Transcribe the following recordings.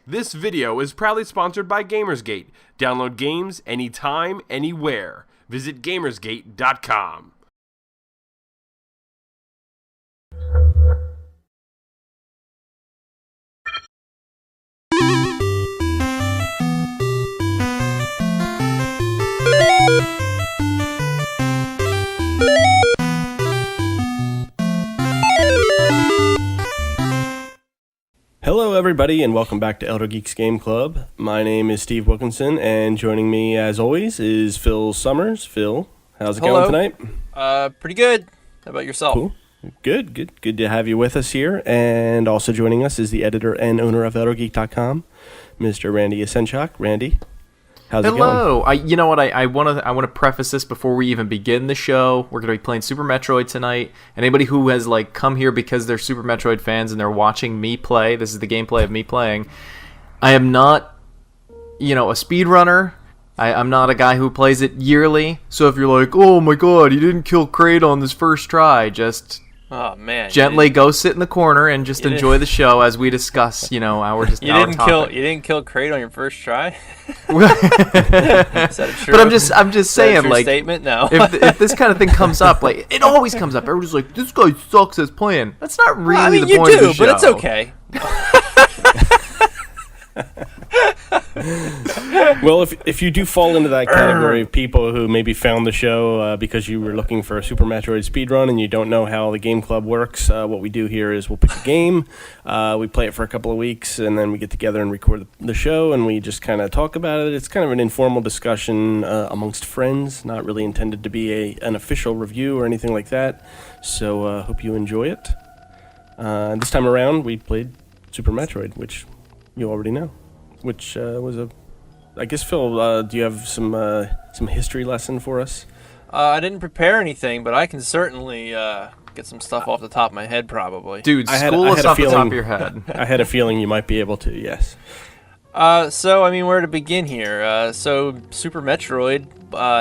This video is proudly sponsored by Gamersgate. Download games anytime, anywhere. Visit Gamersgate.com. Hello everybody and welcome back to Elder Geeks Game Club. My name is Steve Wilkinson and joining me as always is Phil Summers. Phil, how's it going tonight? Pretty good. How about yourself? Cool. Good to have you with us here. And also joining us is the editor and owner of ElderGeek.com, Mr. Randy Asenchak. Randy, how's it going? Hello. I want to preface this before we even begin the show. We're going to be playing Super Metroid tonight. Anybody who has come here because they're Super Metroid fans and they're watching me play, this is the gameplay of me playing. I am not, a speedrunner. I'm not a guy who plays it yearly. So if you're like, oh my god, he didn't kill Kraid on this first try, just gently go sit in the corner and just enjoy the show as we discuss, our topic. You didn't kill Kraid on your first try? Is that true? But I'm just saying, statement? No. if this kind of thing comes up, it always comes up. Everybody's like, this guy sucks as playing. That's not really the point of the show. But it's okay. Well, if you do fall into that category of people who maybe found the show because you were looking for a Super Metroid speedrun and you don't know how the game club works, what we do here is we'll pick a game, we play it for a couple of weeks, and then we get together and record the show, and we just kind of talk about it. It's kind of an informal discussion amongst friends, not really intended to be an official review or anything like that, so hope you enjoy it. This time around, we played Super Metroid, which you already know. Which was I guess, Phil, do you have some history lesson for us? I didn't prepare anything, but I can certainly get some stuff off the top of my head, probably. Dude, school us off the top of your head. I had a feeling you might be able to, yes. Where to begin here? Super Metroid,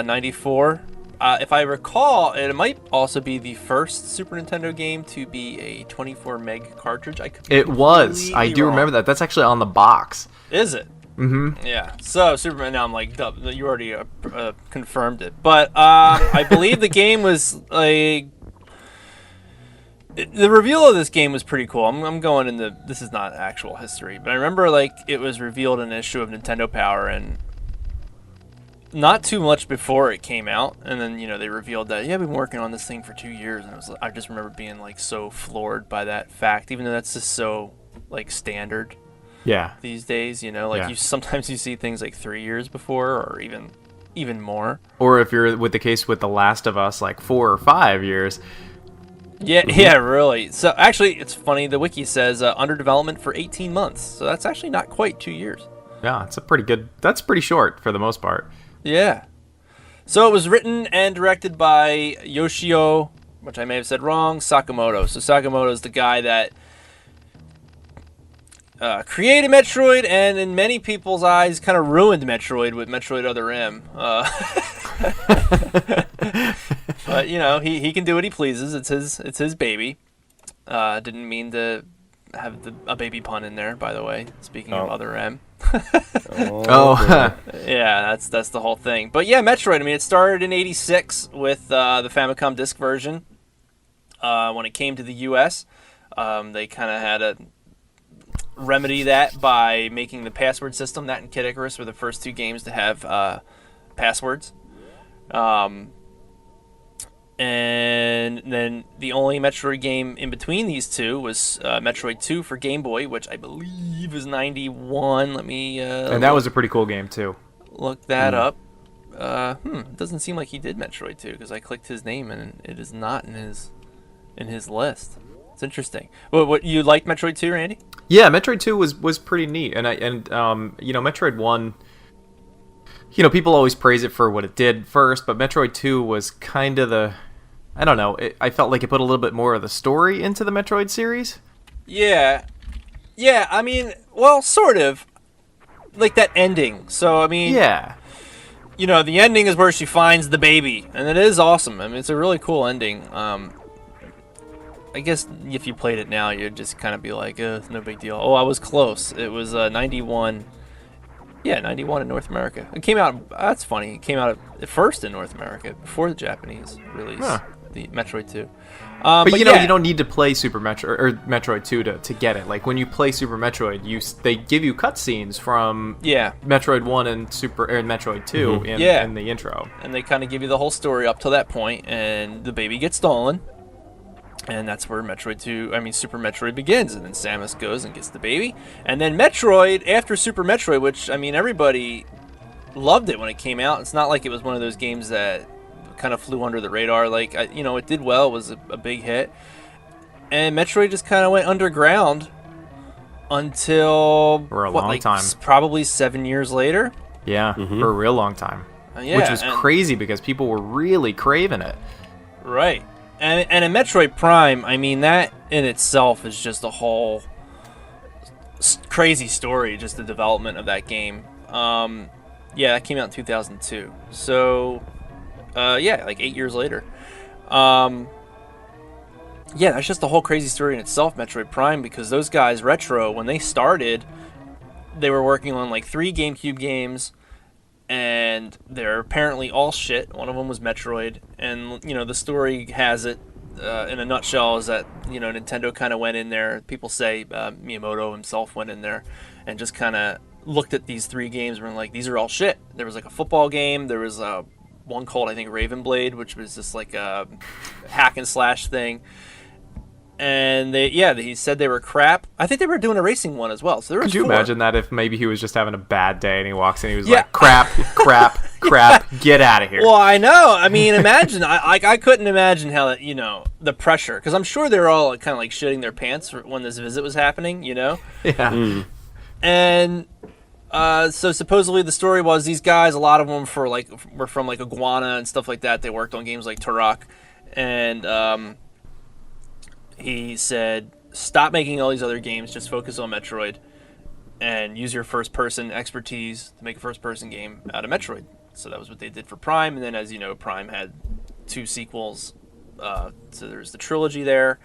94. If I recall, it might also be the first Super Nintendo game to be a 24 meg cartridge. It was. I do remember that. That's actually on the box. Is it? Mm-hmm. Yeah. So Superman. Now I'm like, you already confirmed it. But I believe the game was the reveal of this game was pretty cool. I'm going into this is not actual history, but I remember it was revealed in an issue of Nintendo Power and. Not too much before it came out, and then they revealed that I've been working on this thing for 2 years, and I just remember being so floored by that fact, even though that's just so standard. Yeah. These days, you sometimes you see things 3 years before, or even more. Or if you're with the case with The Last of Us, 4 or 5 years. Yeah, really. So actually, it's funny. The wiki says under development for 18 months, so that's actually not quite 2 years. Yeah, it's that's pretty short for the most part. Yeah. So it was written and directed by Yoshio, which I may have said wrong, Sakamoto. So Sakamoto is the guy that created Metroid and in many people's eyes kind of ruined Metroid with Metroid Other M. But, he can do what he pleases. It's his baby. Didn't mean to have a baby pun in there, by the way, speaking of Other M. Yeah, that's the whole thing. But yeah, Metroid, it started in 86 with the Famicom disc version. When it came to the US, they kind of had to remedy that by making the password system. That and Kid Icarus were the first two games to have passwords. And then the only Metroid game in between these two was Metroid 2 for Game Boy, which I believe is 91. Let me... and that was a pretty cool game, too. Look that up. It doesn't seem like he did Metroid 2, because I clicked his name, and it is not in his list. It's interesting. What you liked Metroid 2, Randy? Yeah, Metroid 2 was pretty neat. And Metroid 1... people always praise it for what it did first, but Metroid 2 was kind of I don't know, I felt like it put a little bit more of the story into the Metroid series. Yeah, well, sort of. That ending. So, Yeah. The ending is where she finds the baby, and it is awesome. It's a really cool ending. I guess if you played it now, you'd just kind of be like, it's no big deal. Oh, I was close. It was 91. Yeah, 91 in North America. It came out, that's funny, it came out at first in North America, before the Japanese release, the Metroid 2. But you know, you don't need to play Super Metroid or Metroid 2 to get it. Like when you play Super Metroid, they give you cutscenes from Metroid 1 and Metroid 2 in the intro. And they kind of give you the whole story up to that point, and the baby gets stolen. And that's where Super Metroid begins. And then Samus goes and gets the baby. And then Metroid, after Super Metroid, which, I mean, everybody loved it when it came out. It's not like it was one of those games that kind of flew under the radar. Like, it did well. It was a big hit. And Metroid just kind of went underground until... For a long time. Probably 7 years later. Yeah, for a real long time. Which was crazy because people were really craving it. Right. And in Metroid Prime, I mean, that in itself is just a whole crazy story, just the development of that game. That came out in 2002. So, like 8 years later. That's just a whole crazy story in itself, Metroid Prime, because those guys, Retro, when they started, they were working on like 3 GameCube games, and they're apparently all shit. One of them was Metroid, and the story has it in a nutshell is that Nintendo kind of went in there. People say Miyamoto himself went in there and just kind of looked at these 3 games and were like, these are all shit. There was like a football game. There was one called, I think, Raven Blade, which was just like a hack and slash thing. And he said they were crap. I think they were doing a racing one as well. So there was Could you 4. imagine that if maybe he was just having a bad day and he walks in, he was like, crap, get out of here. Well, I know. I mean, imagine. I couldn't imagine how that, the pressure, because I'm sure they were all kind of like shitting their pants when this visit was happening. Yeah. And so supposedly the story was these guys, a lot of them were from like Iguana and stuff like that. They worked on games like Turok, and he said, stop making all these other games, just focus on Metroid and use your first-person expertise to make a first-person game out of Metroid. So that was what they did for Prime, and then as you know, Prime had 2 sequels. So there's the trilogy there,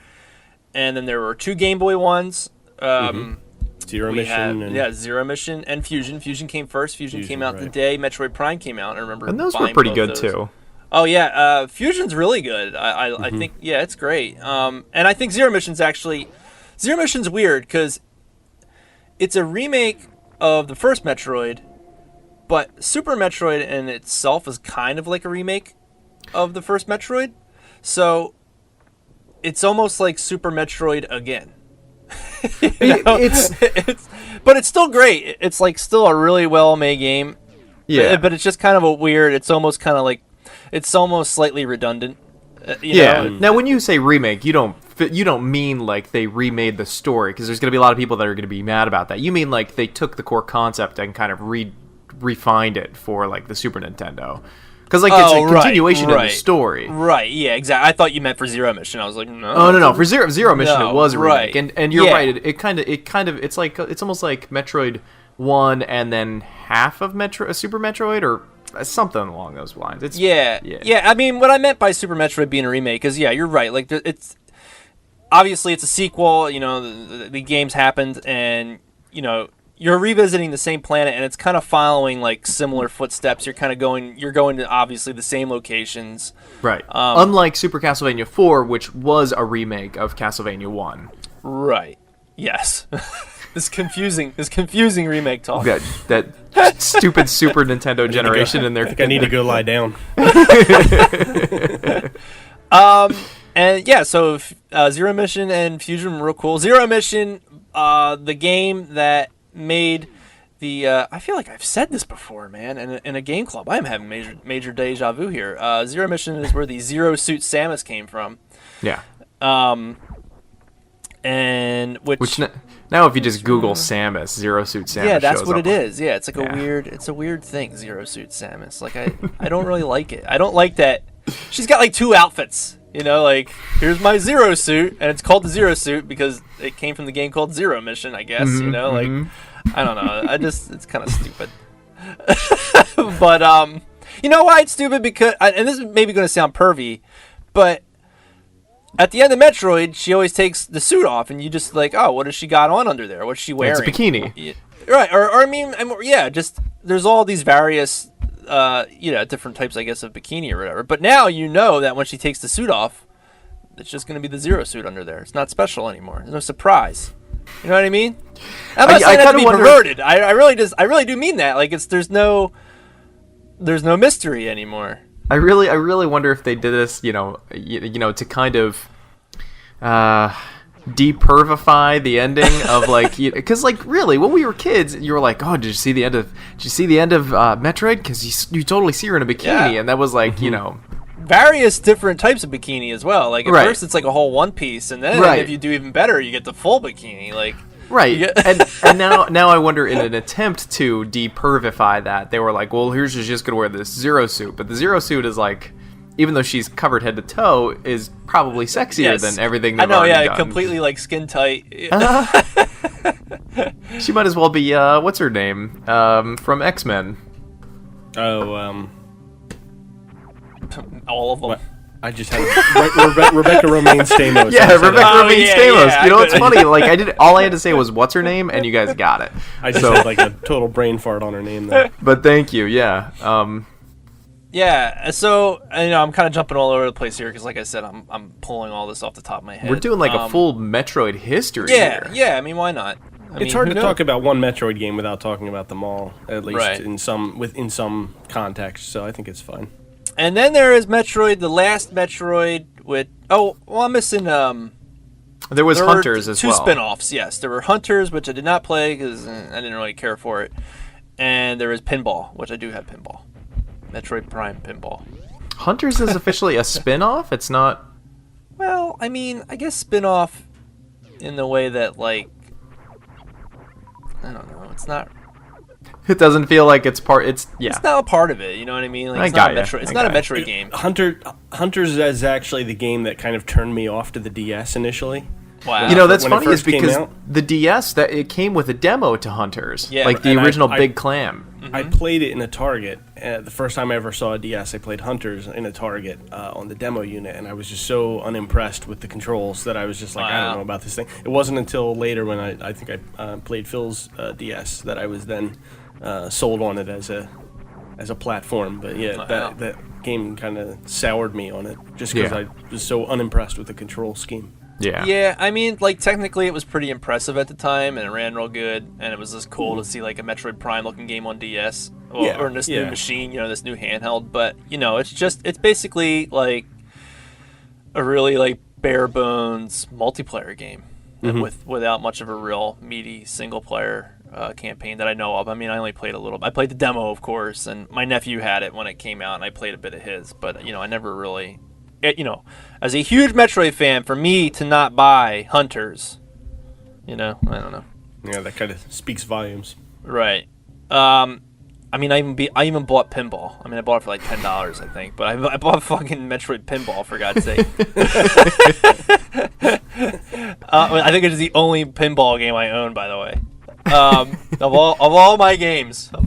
and then there were 2 Game Boy ones. Zero Mission. Zero Mission and Fusion. Fusion came first. Fusion came out the day Metroid Prime came out. I remember and those were pretty good too. Oh yeah, Fusion's really good. I think it's great. And I think Zero Mission's weird because it's a remake of the first Metroid, but Super Metroid in itself is kind of like a remake of the first Metroid. So it's almost like Super Metroid again. But it's still great. It's like still a really well made game. Yeah. But it's just kind of a weird. It's almost kind of like. It's almost slightly redundant. You know? Now, when you say remake, you don't mean like they remade the story, because there's going to be a lot of people that are going to be mad about that. You mean like they took the core concept and kind of refined it for like the Super Nintendo, because like it's a continuation of the story. Right. Yeah. Exactly. I thought you meant for Zero Mission. I was like, no. Oh no. For Zero Mission, it was a remake, and you're right. It kind of it's almost like Metroid 1 and then half of Super Metroid or something along those lines. I mean, what I meant by Super Metroid being a remake is, you're right. Like, it's obviously it's a sequel. The games happened, and you're revisiting the same planet, and it's kind of following like similar footsteps. You're going to obviously the same locations, right? Unlike Super Castlevania 4, which was a remake of Castlevania 1, right? Yes. This confusing remake talk. That stupid Super Nintendo generation in there. I think I need to go lie down. So Zero Mission and Fusion were real cool. Zero Mission, the game that made the I feel like I've said this before, man. In a game club, I am having major deja vu here. Zero Mission is where the Zero Suit Samus came from. Yeah. And which now if you just Google Samus, Zero Suit Samus, that's what it on. is. Yeah, it's like a weird thing, Zero Suit Samus. Like I don't really like it. I don't like that she's got like 2 outfits. Like here's my Zero Suit, and it's called the Zero Suit because it came from the game called Zero Mission, I guess. I don't know. It's kind of stupid. But you know why it's stupid? Because and this is maybe going to sound pervy, but at the end of Metroid, she always takes the suit off, and you just like, oh, what has she got on under there? What's she wearing? It's a bikini. Yeah, right? Or I mean, yeah, just there's all these various, different types, I guess, of bikini or whatever. But now you know that when she takes the suit off, it's just going to be the Zero suit under there. It's not special anymore. There's no surprise. You know what I mean? I'm not saying that to be perverted. I really do mean that. Like there's no mystery anymore. I really wonder if they did this, to kind of depervify the ending of like, because like really when we were kids, you were like, oh, did you see the end of Metroid? Because you totally see her in a bikini, and that was like, various different types of bikini as well. Like at first it's like a whole one piece, and then if you do even better, you get the full bikini. Like and now I wonder, in an attempt to depervify that, they were like, well, here's she's just gonna wear this Zero suit, but the Zero suit is like, even though she's covered head to toe, is probably sexier than everything they've already done. Completely like skin tight. She might as well be what's her name from X-Men. All of them. What? I just had Rebecca Romaine Stamos. Yeah, Rebecca Romaine Stamos. Yeah, you know what's funny? Like all I had to say was what's her name, and you guys got it. I just had like a total brain fart on her name there. But thank you. Yeah. Yeah. So I'm kind of jumping all over the place here because, like I said, I'm pulling all this off the top of my head. We're doing like a full Metroid history. here. Yeah. I mean, why not? It's hard to talk about one Metroid game without talking about them all, at least in some context. So I think it's fine. And then there is Metroid, the last Metroid with... Oh, well, I'm missing... there was Hunters as well. Two spin-offs, yes. There were Hunters, which I did not play because I didn't really care for it. And there is Pinball, which I do have Pinball. Metroid Prime Pinball. Hunters is officially a spin-off? It's not... Well, I mean, I guess spin-off in the way that, like... I don't know. It's not... It doesn't feel like it's part. It's not a part of it. You know what I mean? Like, it's not a Metroid game. Hunters is actually the game that kind of turned me off to the DS initially. Wow. That's funny is because the DS that it came with a demo to Hunters, like the original Big Clam. Mm-hmm. I played it in a Target. The first time I ever saw a DS, I played Hunters in a Target on the demo unit, and I was just so unimpressed with the controls that I was just like, I don't know about this thing. It wasn't until later when I think I played Phil's DS that I was then sold on it as a platform. But that game kind of soured me on it just because I was so unimpressed with the control scheme. Yeah, I mean, like, technically it was pretty impressive at the time, and it ran real good, and it was just cool to see, like, a Metroid Prime-looking game on DS, or in this new machine, this new handheld, but, it's basically, like, a really, like, bare-bones multiplayer game, without much of a real meaty single-player campaign that I know of. I mean, I only played a little. I played the demo, of course, and my nephew had it when it came out, and I played a bit of his, but, I never really... as a huge Metroid fan, for me to not buy Hunters, I don't know. Yeah, that kind of speaks volumes. Right. I mean, I even bought Pinball. I mean, I bought it for like $10, I think, but I bought fucking Metroid Pinball, for God's sake. I think it is the only pinball game I own, by the way. Of all my games, and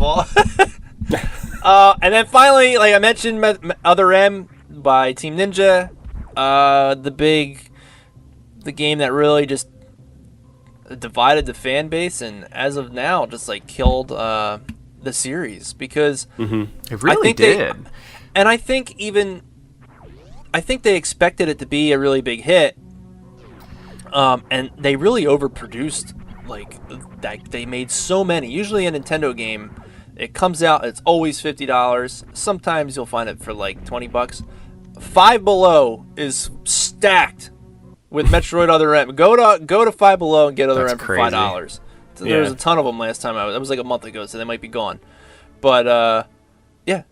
then finally, like I mentioned, Other M by Team Ninja, the game that really just divided the fan base, and as of now, just like killed the series because it really did. I think they expected it to be a really big hit, and they really overproduced. Like that, they made so many. Usually, a Nintendo game, it comes out, it's always $50. Sometimes you'll find it for like $20. Five Below is stacked with Metroid Other M. Go to Five Below and get Other M for $5. So there was a ton of them last time that was like a month ago, so they might be gone. But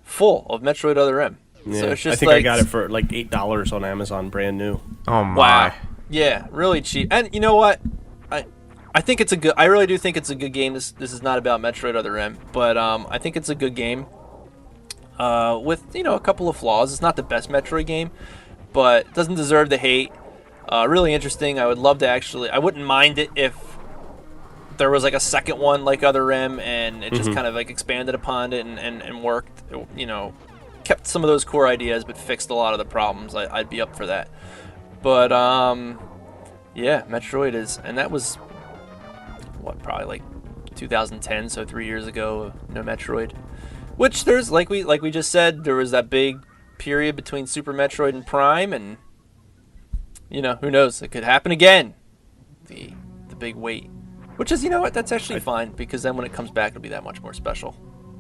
full of Metroid Other M. Yeah, so it's just I think I got it for like $8 on Amazon, brand new. Oh my! Wow. Yeah, really cheap. And you know what? I think it's I really do think it's a good game. This is not about Metroid Other M, but I think it's a good game. With a couple of flaws. It's not the best Metroid game, but it doesn't deserve the hate. Really interesting. I would love to I wouldn't mind it if there was like a second one like Other M, and it just kind of like expanded upon it and worked. Kept some of those core ideas, but fixed a lot of the problems. I'd be up for that. But yeah, Metroid is, and that was what, probably like 2010, so 3 years ago. No Metroid. Which there's like we just said, there was that big period between Super Metroid and Prime, and who knows? It could happen again. The big wait, which is what, that's actually fine, because then when it comes back, it'll be that much more special.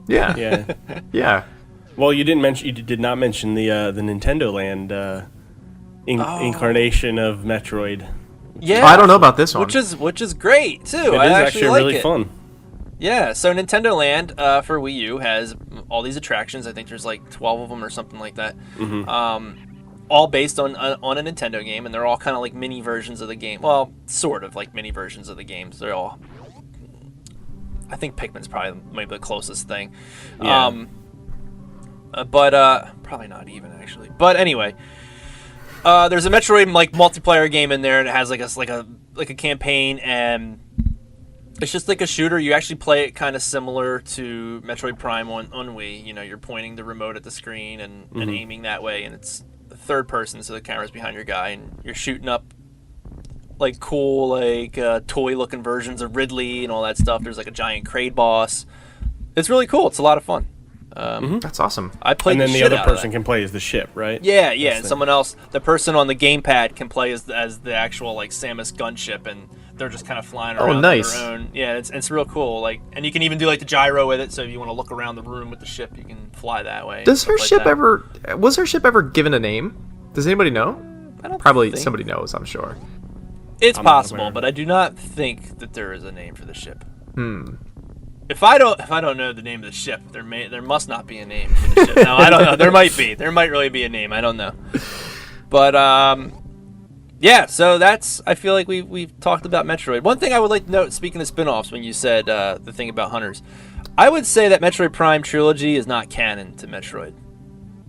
Yeah. Yeah. Yeah. Well, you did not mention the Nintendo Land incarnation of Metroid. Yeah, I don't know about this one. which is great too. It is actually like really it. fun. Yeah, so Nintendo Land for Wii U has all these attractions. I think there's like 12 of them or something like that. All based on a Nintendo game, and they're all kind of like mini versions of the game. Well, sort of like mini versions of the games. They're all. I think Pikmin's probably maybe the closest thing. Yeah. But probably not even actually. But anyway, there's a Metroid like multiplayer game in there, and it has like a campaign, and it's just like a shooter. You actually play it kind of similar to Metroid Prime on Wii. You're pointing the remote at the screen and aiming that way, and it's third person, so the camera's behind your guy, and you're shooting up like cool like toy looking versions of Ridley and all that stuff. There's like a giant Kraid boss. It's really cool. It's a lot of fun. That's awesome. I played And then the shit other out of person that. can play as the ship, right? Yeah, and someone else, the person on the gamepad can play as the actual like Samus gunship, and they're just kind of flying around nice. on their own. Yeah, it's real cool. Like, and you can even do like the gyro with it. So if you want to look around the room with the ship, you can fly that way. Was her ship that. ever given a name? Does anybody know? I don't Probably think- somebody knows, I'm sure. It's I'm not possible, aware. but I do not think that there is a name for the ship. If I don't know the name of the ship, there must not be a name for the ship. No, I don't know. There might be. There might really be a name. I don't know. But yeah. So I feel like we've talked about Metroid. One thing I would like to note, speaking of spin-offs, when you said the thing about hunters, I would say that Metroid Prime trilogy is not canon to Metroid.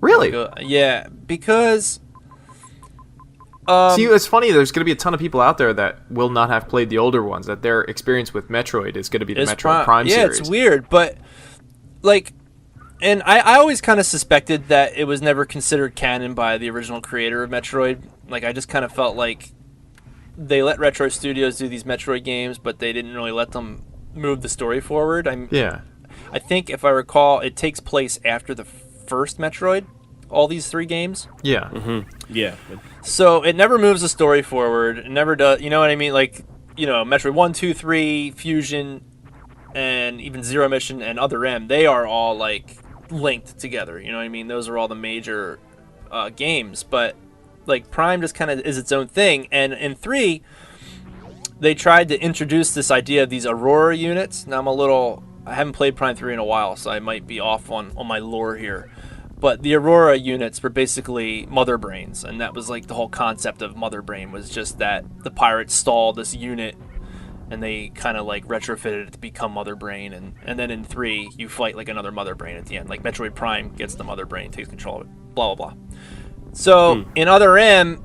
Really? Yeah, because. See, it's funny. There's going to be a ton of people out there that will not have played the older ones. That their experience with Metroid is going to be the Metroid Prime series. Yeah, it's weird, but like, and I always kind of suspected that it was never considered canon by the original creator of Metroid. Like, I just kind of felt like they let Retro Studios do these Metroid games, but they didn't really let them move the story forward. I think if I recall, it takes place after the first Metroid. All these three games. Yeah. Yeah. So it never moves the story forward. It never does. You know what I mean? Like, Metroid 1, 2, 3, Fusion, and even Zero Mission and Other M, they are all like linked together. You know what I mean? Those are all the major games. But like Prime just kind of is its own thing. And in 3, they tried to introduce this idea of these Aurora units. Now I haven't played Prime 3 in a while, so I might be off on my lore here. But the Aurora units were basically mother brains, and that was like the whole concept of mother brain was just that the pirates stalled this unit, and they kind of like retrofitted it to become mother brain, and then in 3 you fight like another mother brain at the end. Like Metroid Prime gets the mother brain, takes control of it, blah blah blah. So in Other M,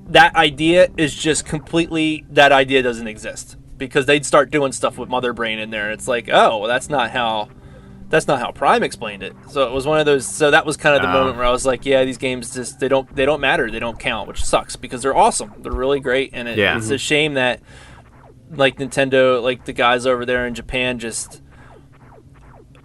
that idea is just completely, that idea doesn't exist, because they'd start doing stuff with mother brain in there, and it's like, oh, well, that's not how Prime explained it. So it was one of those. So that was kind of the moment where I was like, yeah, these games just they don't matter. They don't count, which sucks because they're awesome. They're really great, and it's a shame that like Nintendo, like the guys over there in Japan, just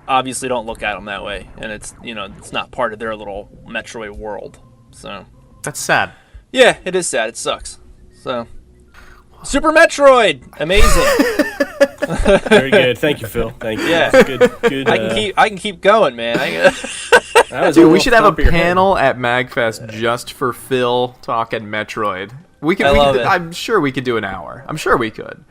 obviously don't look at them that way, and it's it's not part of their little Metroid world. So That's sad. yeah, it is sad. It sucks. So Super Metroid, amazing. Very good. Thank you, Phil. Thank you. Yeah. That's good. I can keep going, man. Dude, we should have a panel at MagFest just for Phil talking Metroid. I'm sure we could do an hour. I'm sure we could.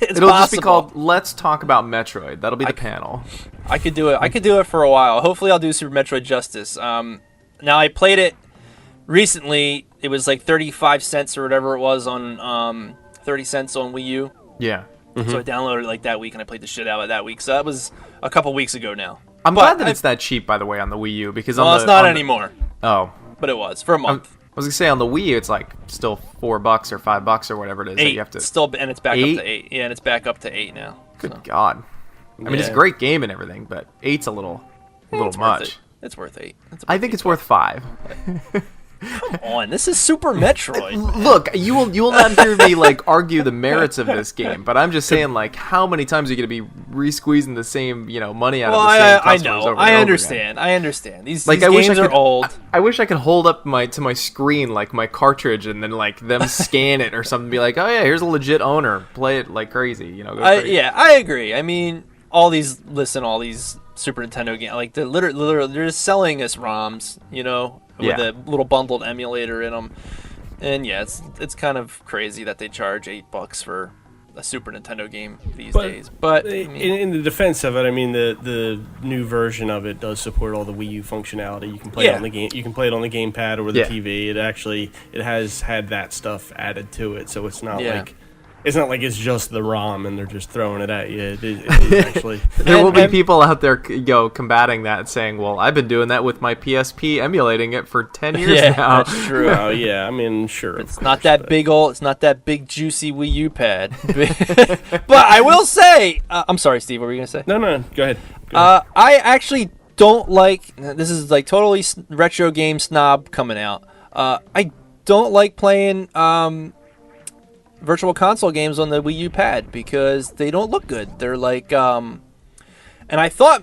It'll just be called "Let's Talk About Metroid." That'll be the panel. I could do it. I could do it for a while. Hopefully, I'll do Super Metroid justice. Now I played it recently. It was like 35 cents or whatever it was on 30 cents on Wii U. Yeah. So I downloaded it like that week, and I played the shit out of it that week. So that was a couple weeks ago now. I'm glad that it's that cheap, by the way, on the Wii U, because it's not anymore. Oh, but it was for a month. I was gonna say on the Wii U, it's like still $4 or $5 or whatever it is. That you have to and it's back up to 8. Yeah, and it's back up to 8 now. Good God! I mean, it's a great game and everything, but 8's a little much. It's worth 8. I think it's worth 5. Come on, this is Super Metroid. Look, you will not hear me like argue the merits of this game, but I'm just saying, like, how many times are you going to be re-squeezing the same, money out of the same customers over and over I again? understand. These Like, games are old. I wish I could hold up to my screen like my cartridge and then like them scan it or something, be like, oh yeah, here's a legit owner, play it like crazy, go crazy. Yeah, I agree. I mean, all these Super Nintendo games, like they're literally they're just selling us ROMs, with a little bundled emulator in them. And yeah, it's kind of crazy that they charge $8 for a Super Nintendo game these days. But in the defense of it, I mean the new version of it does support all the Wii U functionality. You can play it on the game. You can play it on the gamepad or the TV. It has had that stuff added to it, so it's not like. It's not like it's just the ROM and they're just throwing it at you. It is actually. There will be people out there, combating that, saying, "Well, I've been doing that with my PSP, emulating it for 10 years now." That's true. Oh yeah, I mean, sure. It's not that big juicy Wii U pad. But I will say, I'm sorry, Steve. What were you gonna say? No, go ahead. I actually don't like. This is like totally retro game snob coming out. I don't like playing virtual console games on the Wii U pad because they don't look good. They're like, and I thought,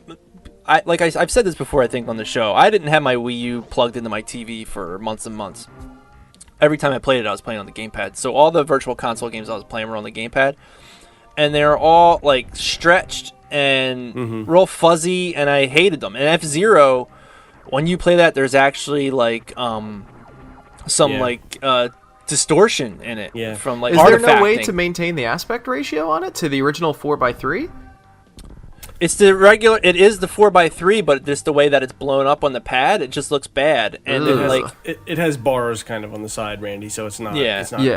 I've said this before, I think on the show, I didn't have my Wii U plugged into my TV for months and months. Every time I played it, I was playing on the gamepad. So all the virtual console games I was playing were on the gamepad, and they're all like stretched and real fuzzy, and I hated them. And F-Zero, when you play that, there's actually like distortion in it from like Is artifacting. there no way to maintain the aspect ratio on it to the original 4:3? It's the regular. It is the 4:3, but just the way that it's blown up on the pad, it just looks bad. And then, it has bars kind of on the side, Randy, so it's not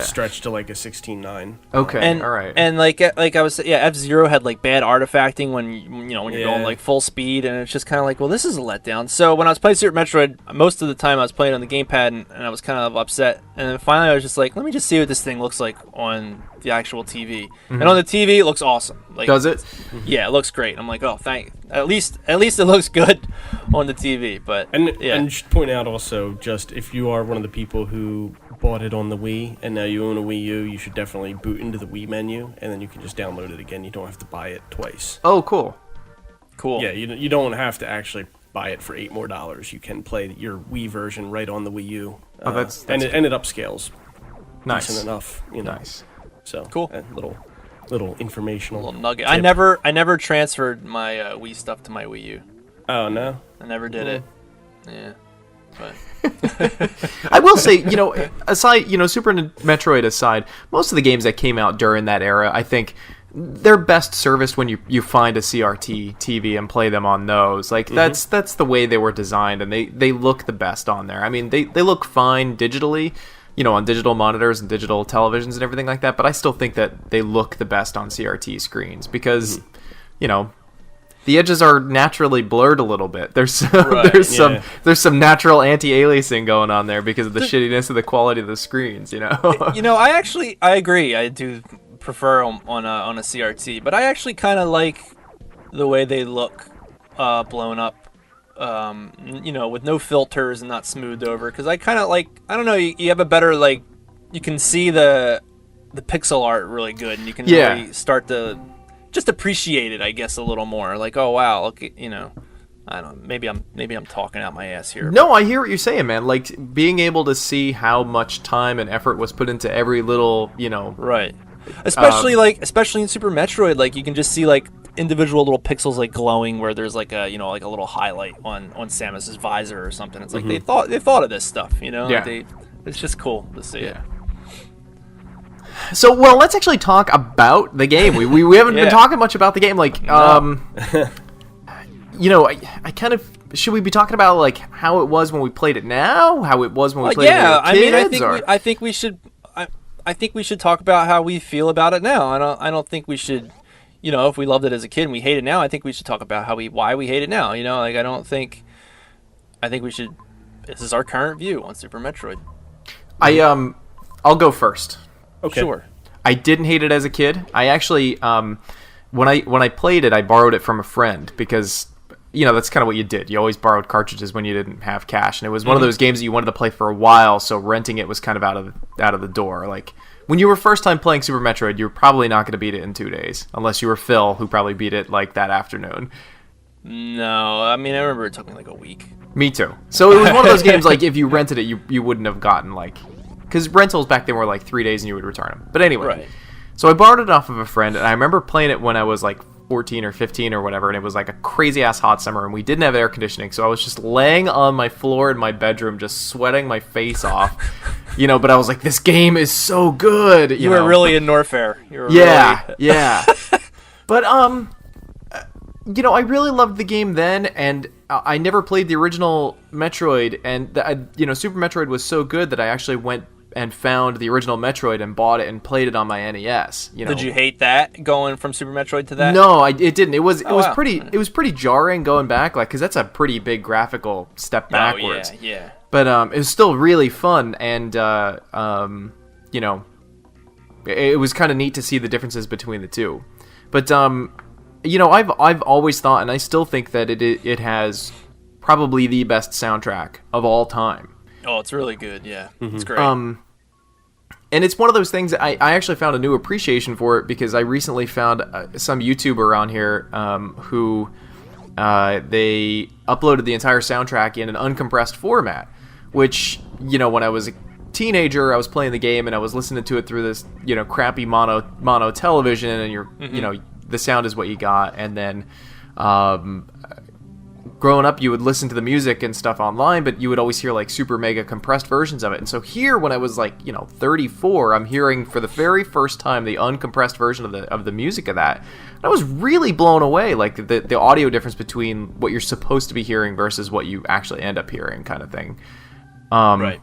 stretched to like a 16:9. Okay, all right. And like I was F-Zero had like bad artifacting when when you're going like full speed, and it's just kind of like, well, this is a letdown. So when I was playing Super Metroid, most of the time I was playing on the gamepad, and I was kind of upset. And then finally I was just like, let me just see what this thing looks like on the actual TV. And on the TV, it looks awesome. Like, does it? Yeah, it looks great. I'm like, oh, at least it looks good on the TV. But and just point out also, just if you are one of the people who bought it on the Wii and now you own a Wii U, you should definitely boot into the Wii menu and then you can just download it again. You don't have to buy it twice. Oh, cool. Yeah, you don't have to actually buy it for $8 more. You can play your Wii version right on the Wii U. That's and it upscales. Nice. Decent enough. Nice. So cool. Little informational little nugget. Tip. I never transferred my Wii stuff to my Wii U. Oh no, I never did it. Yeah, but I will say, aside, Super Metroid aside, most of the games that came out during that era, I think they're best serviced when you find a CRT TV and play them on those. Like that's the way they were designed, and they look the best on there. I mean, they look fine digitally, on digital monitors and digital televisions and everything like that, but I still think that they look the best on CRT screens because, the edges are naturally blurred a little bit. There's some natural anti-aliasing going on there because of the shittiness of the quality of the screens, I agree. I do prefer them on a CRT, but I actually kind of like the way they look blown up. With no filters and not smoothed over, because I kind of like, I don't know, you have a better, like, you can see the pixel art really good, and you can really start to just appreciate it, I guess, a little more. Like, oh wow, look, I don't know, maybe I'm talking out my ass here. No, I hear what you're saying, man. Like, being able to see how much time and effort was put into every little, right. Especially in Super Metroid, like, you can just see like individual little pixels like glowing where there's like a like a little highlight on Samus's visor or something. It's like they thought of this stuff, Like it's just cool to see it. So, well, let's actually talk about the game. We haven't been talking much about the game. Like, I kind of, should we be talking about like how it was when we played it now? How it was when we played it when we were kids? I think we should. I think we should talk about how we feel about it now. I don't think we should. If we loved it as a kid and we hate it now, I think we should talk about why we hate it now. Like, I think we should. This is our current view on Super Metroid. I'll go first. Okay. Sure. I didn't hate it as a kid. I actually, when I played it, I borrowed it from a friend because that's kind of what you did. You always borrowed cartridges when you didn't have cash, and it was one of those games that you wanted to play for a while, so renting it was kind of out of the door. Like, when you were first time playing Super Metroid, you were probably not going to beat it in 2 days, unless you were Phil, who probably beat it like that afternoon. No, I mean, I remember it took me like a week. Me too. So it was one of those games, like, if you rented it, you wouldn't have gotten, like... Because rentals back then were like 3 days and you would return them. But anyway, Right. So I borrowed it off of a friend, and I remember playing it when I was like 14 or 15 or whatever, and it was like a crazy-ass hot summer, and we didn't have air conditioning, so I was just laying on my floor in my bedroom, just sweating my face off, but I was like, this game is so good! You were really in Norfair. Yeah. But, I really loved the game then, and I never played the original Metroid, and, Super Metroid was so good that I actually went and found the original Metroid and bought it and played it on my NES. Did you hate that, going from Super Metroid to that? No, it didn't. It was wow. It was pretty jarring going back, like, because that's a pretty big graphical step backwards. Oh, yeah. But it was still really fun, and it was kind of neat to see the differences between the two. But I've always thought, and I still think, that it has probably the best soundtrack of all time. Oh, it's really good. Yeah, It's great. And it's one of those things that I actually found a new appreciation for it, because I recently found some YouTuber around here who they uploaded the entire soundtrack in an uncompressed format, which, when I was a teenager, I was playing the game and I was listening to it through this, crappy mono television, and the sound is what you got. And then growing up, you would listen to the music and stuff online, but you would always hear like super mega compressed versions of it. And so here, when I was like 34, I'm hearing for the very first time the uncompressed version of the music of that. And I was really blown away, like the audio difference between what you're supposed to be hearing versus what you actually end up hearing, kind of thing. Right.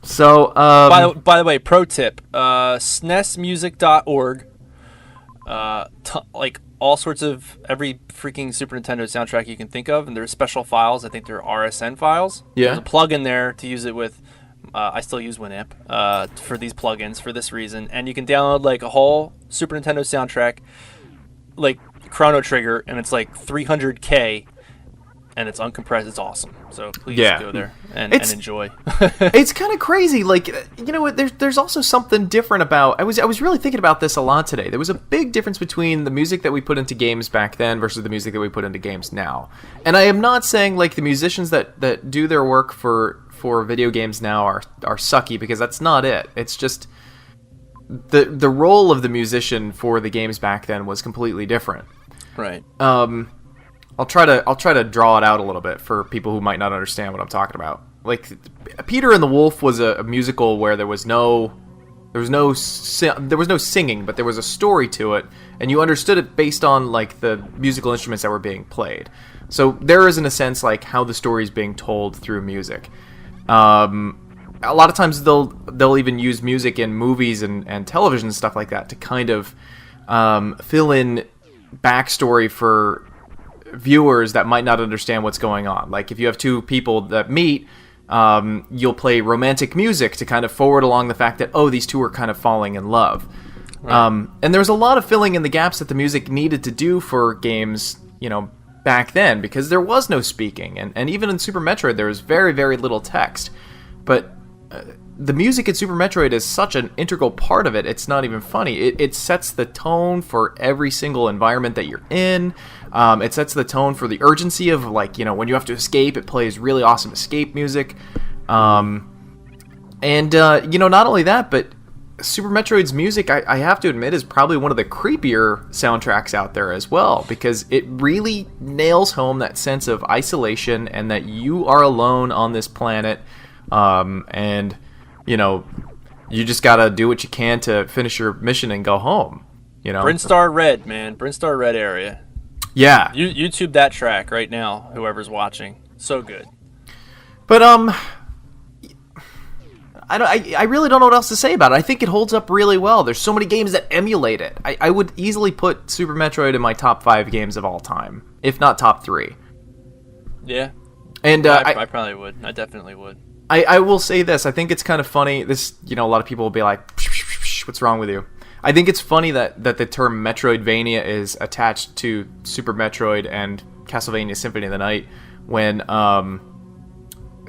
So, by the way, pro tip: SNESmusic.org. Like all sorts of every freaking Super Nintendo soundtrack you can think of, and there's special files. I think they're RSN files. Yeah. There's a plug-in there to use it with. I still use Winamp for these plugins for this reason, and you can download like a whole Super Nintendo soundtrack, like Chrono Trigger, and it's like 300K, and it's uncompressed. It's awesome. So please go there and enjoy. It's kind of crazy. Like, there's also something different about. I was really thinking about this a lot today. There was a big difference between the music that we put into games back then versus the music that we put into games now. And I am not saying like the musicians that do their work for video games now are sucky, because that's not it. It's just the role of the musician for the games back then was completely different. Right. I'll try to draw it out a little bit for people who might not understand what I'm talking about. Like, Peter and the Wolf was a musical where there was no singing, but there was a story to it, and you understood it based on like the musical instruments that were being played. So there is, in a sense, like how the story is being told through music. A lot of times they'll even use music in movies and television and stuff like that to kind of fill in backstory for viewers that might not understand what's going on. Like, if you have two people that meet, you'll play romantic music to kind of forward along the fact that, these two are kind of falling in love. Right. And there was a lot of filling in the gaps that the music needed to do for games, back then, because there was no speaking. And even in Super Metroid, there was very, very little text. But the music in Super Metroid is such an integral part of it, it's not even funny. It sets the tone for every single environment that you're in. It sets the tone for the urgency of, like, when you have to escape, it plays really awesome escape music. Not only that, but Super Metroid's music, I have to admit, is probably one of the creepier soundtracks out there as well, because it really nails home that sense of isolation and that you are alone on this planet, and you just gotta do what you can to finish your mission and go home. Brinstar Red, man. Brinstar Red area. Yeah. YouTube that track right now, whoever's watching. So good. But I really don't know what else to say about it. I think it holds up really well. There's so many games that emulate it. I would easily put Super Metroid in my top 5 games of all time, if not top 3. Yeah. And I probably would. I definitely would. I will say this. I think it's kind of funny. This, a lot of people will be like, what's wrong with you? I think it's funny that the term Metroidvania is attached to Super Metroid and Castlevania Symphony of the Night, when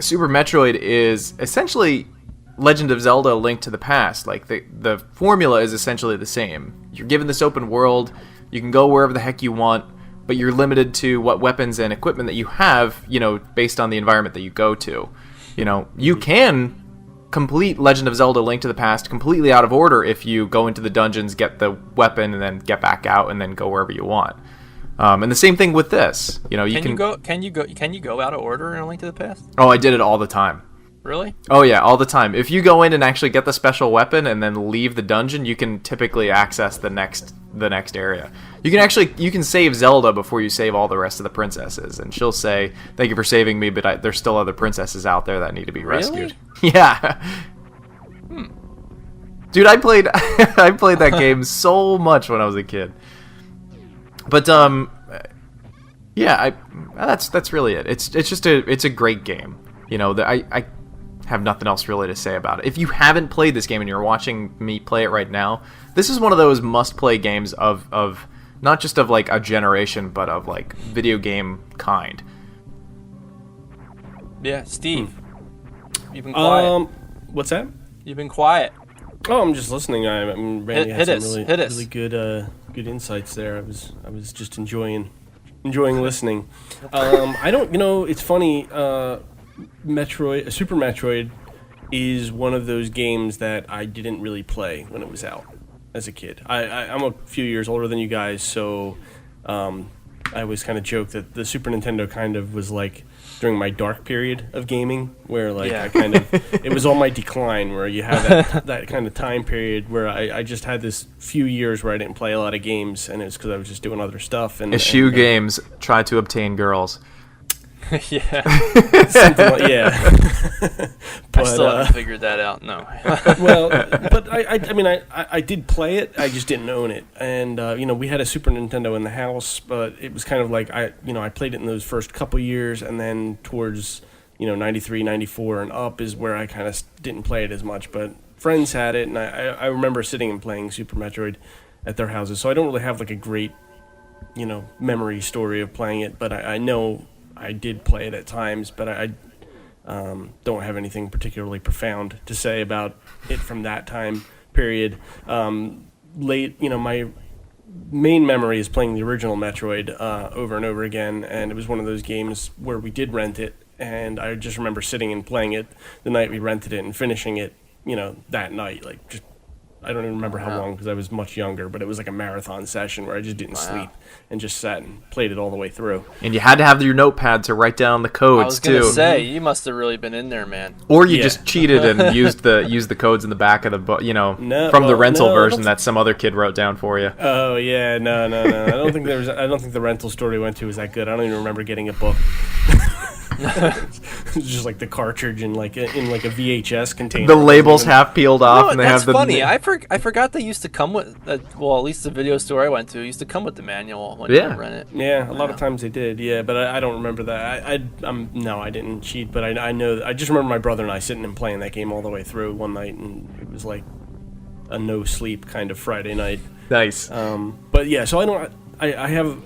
Super Metroid is essentially Legend of Zelda: A Link to the Past. Like the formula is essentially the same. You're given this open world, you can go wherever the heck you want, but you're limited to what weapons and equipment that you have, based on the environment that you go to. You can complete Legend of Zelda: Link to the Past completely out of order if you go into the dungeons, get the weapon, and then get back out and then go wherever you want. And the same thing with this. Can you go out of order in A Link to the Past? Oh, I did it all the time. Really? Oh yeah, all the time. If you go in and actually get the special weapon and then leave the dungeon, you can typically access the next area. You can save Zelda before you save all the rest of the princesses, and she'll say, "Thank you for saving me, but there's still other princesses out there that need to be rescued." Really? Yeah. Dude, I played that game so much when I was a kid. But yeah, that's really it. It's a great game. I have nothing else really to say about it. If you haven't played this game and you're watching me play it right now, this is one of those must-play games of not just of like a generation, but of like video game kind. Yeah, Steve, you've been quiet. What's that? You've been quiet. Oh, I'm just listening. Randy had some hit us. really good insights there. I was just enjoying listening. I don't, it's funny. Super Metroid is one of those games that I didn't really play when it was out as a kid. I'm a few years older than you guys, so I always kind of joke that the Super Nintendo kind of was like during my dark period of gaming, where like I kind of it was on my decline, where you have that kind of time period where I just had this few years where I didn't play a lot of games, and it's because I was just doing other stuff. Eschew games try to obtain girls. Yeah. Yeah. But, I still haven't figured that out. No. Well, but I did play it. I just didn't own it. And we had a Super Nintendo in the house, but it was kind of like I played it in those first couple years, and then towards 93, 94 and up is where I kind of didn't play it as much. But friends had it, and I remember sitting and playing Super Metroid at their houses. So I don't really have like a great memory story of playing it, but I know I did play it at times, but I don't have anything particularly profound to say about it from that time period. My main memory is playing the original Metroid over and over again, and it was one of those games where we did rent it, and I just remember sitting and playing it the night we rented it and finishing it, that night, like just. I don't even remember how long because I was much younger, but it was like a marathon session where I just didn't sleep and just sat and played it all the way through. And you had to have your notepad to write down the codes, I was too. gonna say, you must have really been in there, man. Or you just cheated and used the codes in the back of the book, from the rental version that some other kid wrote down for you. Oh yeah, no. I don't think the rental store we went to was that good. I don't even remember getting a book. It's just like the cartridge in like a VHS container. The labels half peeled off, and they have the. That's funny. I forgot they used to come with. At least the video store I went to used to come with the manual when you rent it. Yeah, a lot of times they did. Yeah, but I don't remember that. I didn't cheat, but I know. I just remember my brother and I sitting and playing that game all the way through one night, and it was like a no sleep kind of Friday night. Nice. But yeah, so I have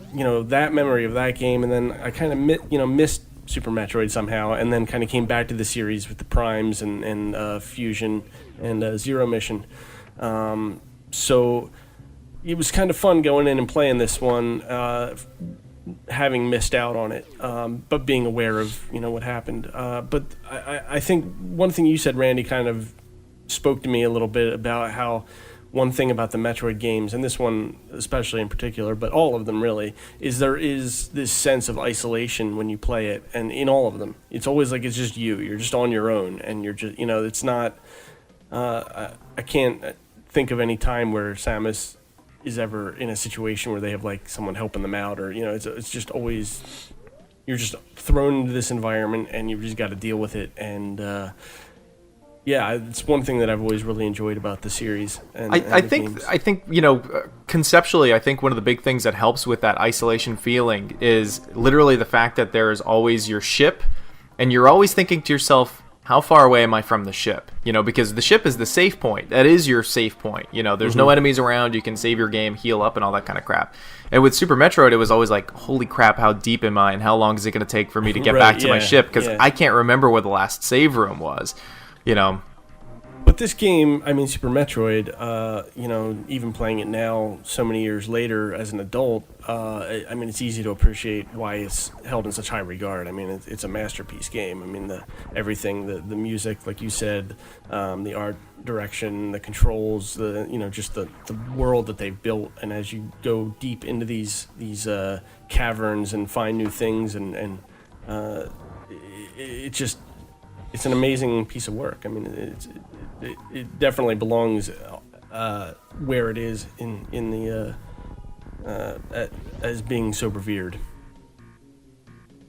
that memory of that game, and then I kind of missed Super Metroid somehow, and then kind of came back to the series with the Primes and Fusion and Zero Mission. So it was kind of fun going in and playing this one, having missed out on it, but being aware of what happened. But I think one thing you said, Randy, kind of spoke to me a little bit about how one thing about the Metroid games, and this one especially in particular, but all of them really, is there is this sense of isolation when you play it, and in all of them. It's always like it's just you're just on your own, and you're just, it's not, I can't think of any time where Samus is ever in a situation where they have like someone helping them out, or, it's just always, you're just thrown into this environment, and you've just got to deal with it, and, yeah, it's one thing that I've always really enjoyed about the series. I think conceptually, I think one of the big things that helps with that isolation feeling is literally the fact that there is always your ship, and you're always thinking to yourself, how far away am I from the ship? Because the ship is the safe point. That is your safe point. There's no enemies around. You can save your game, heal up, and all that kind of crap. And with Super Metroid, it was always like, holy crap, how deep am I, and how long is it going to take for me to get back to my ship? Because I can't remember where the last save room was. But this game, I mean, Super Metroid, even playing it now, so many years later as an adult, I mean, it's easy to appreciate why it's held in such high regard. I mean, it's a masterpiece game. I mean, everything, the music, like you said, the art direction, the controls, just the world that they've built. And as you go deep into these caverns and find new things, and it's an amazing piece of work. I mean, it definitely belongs where it is in the as being so revered.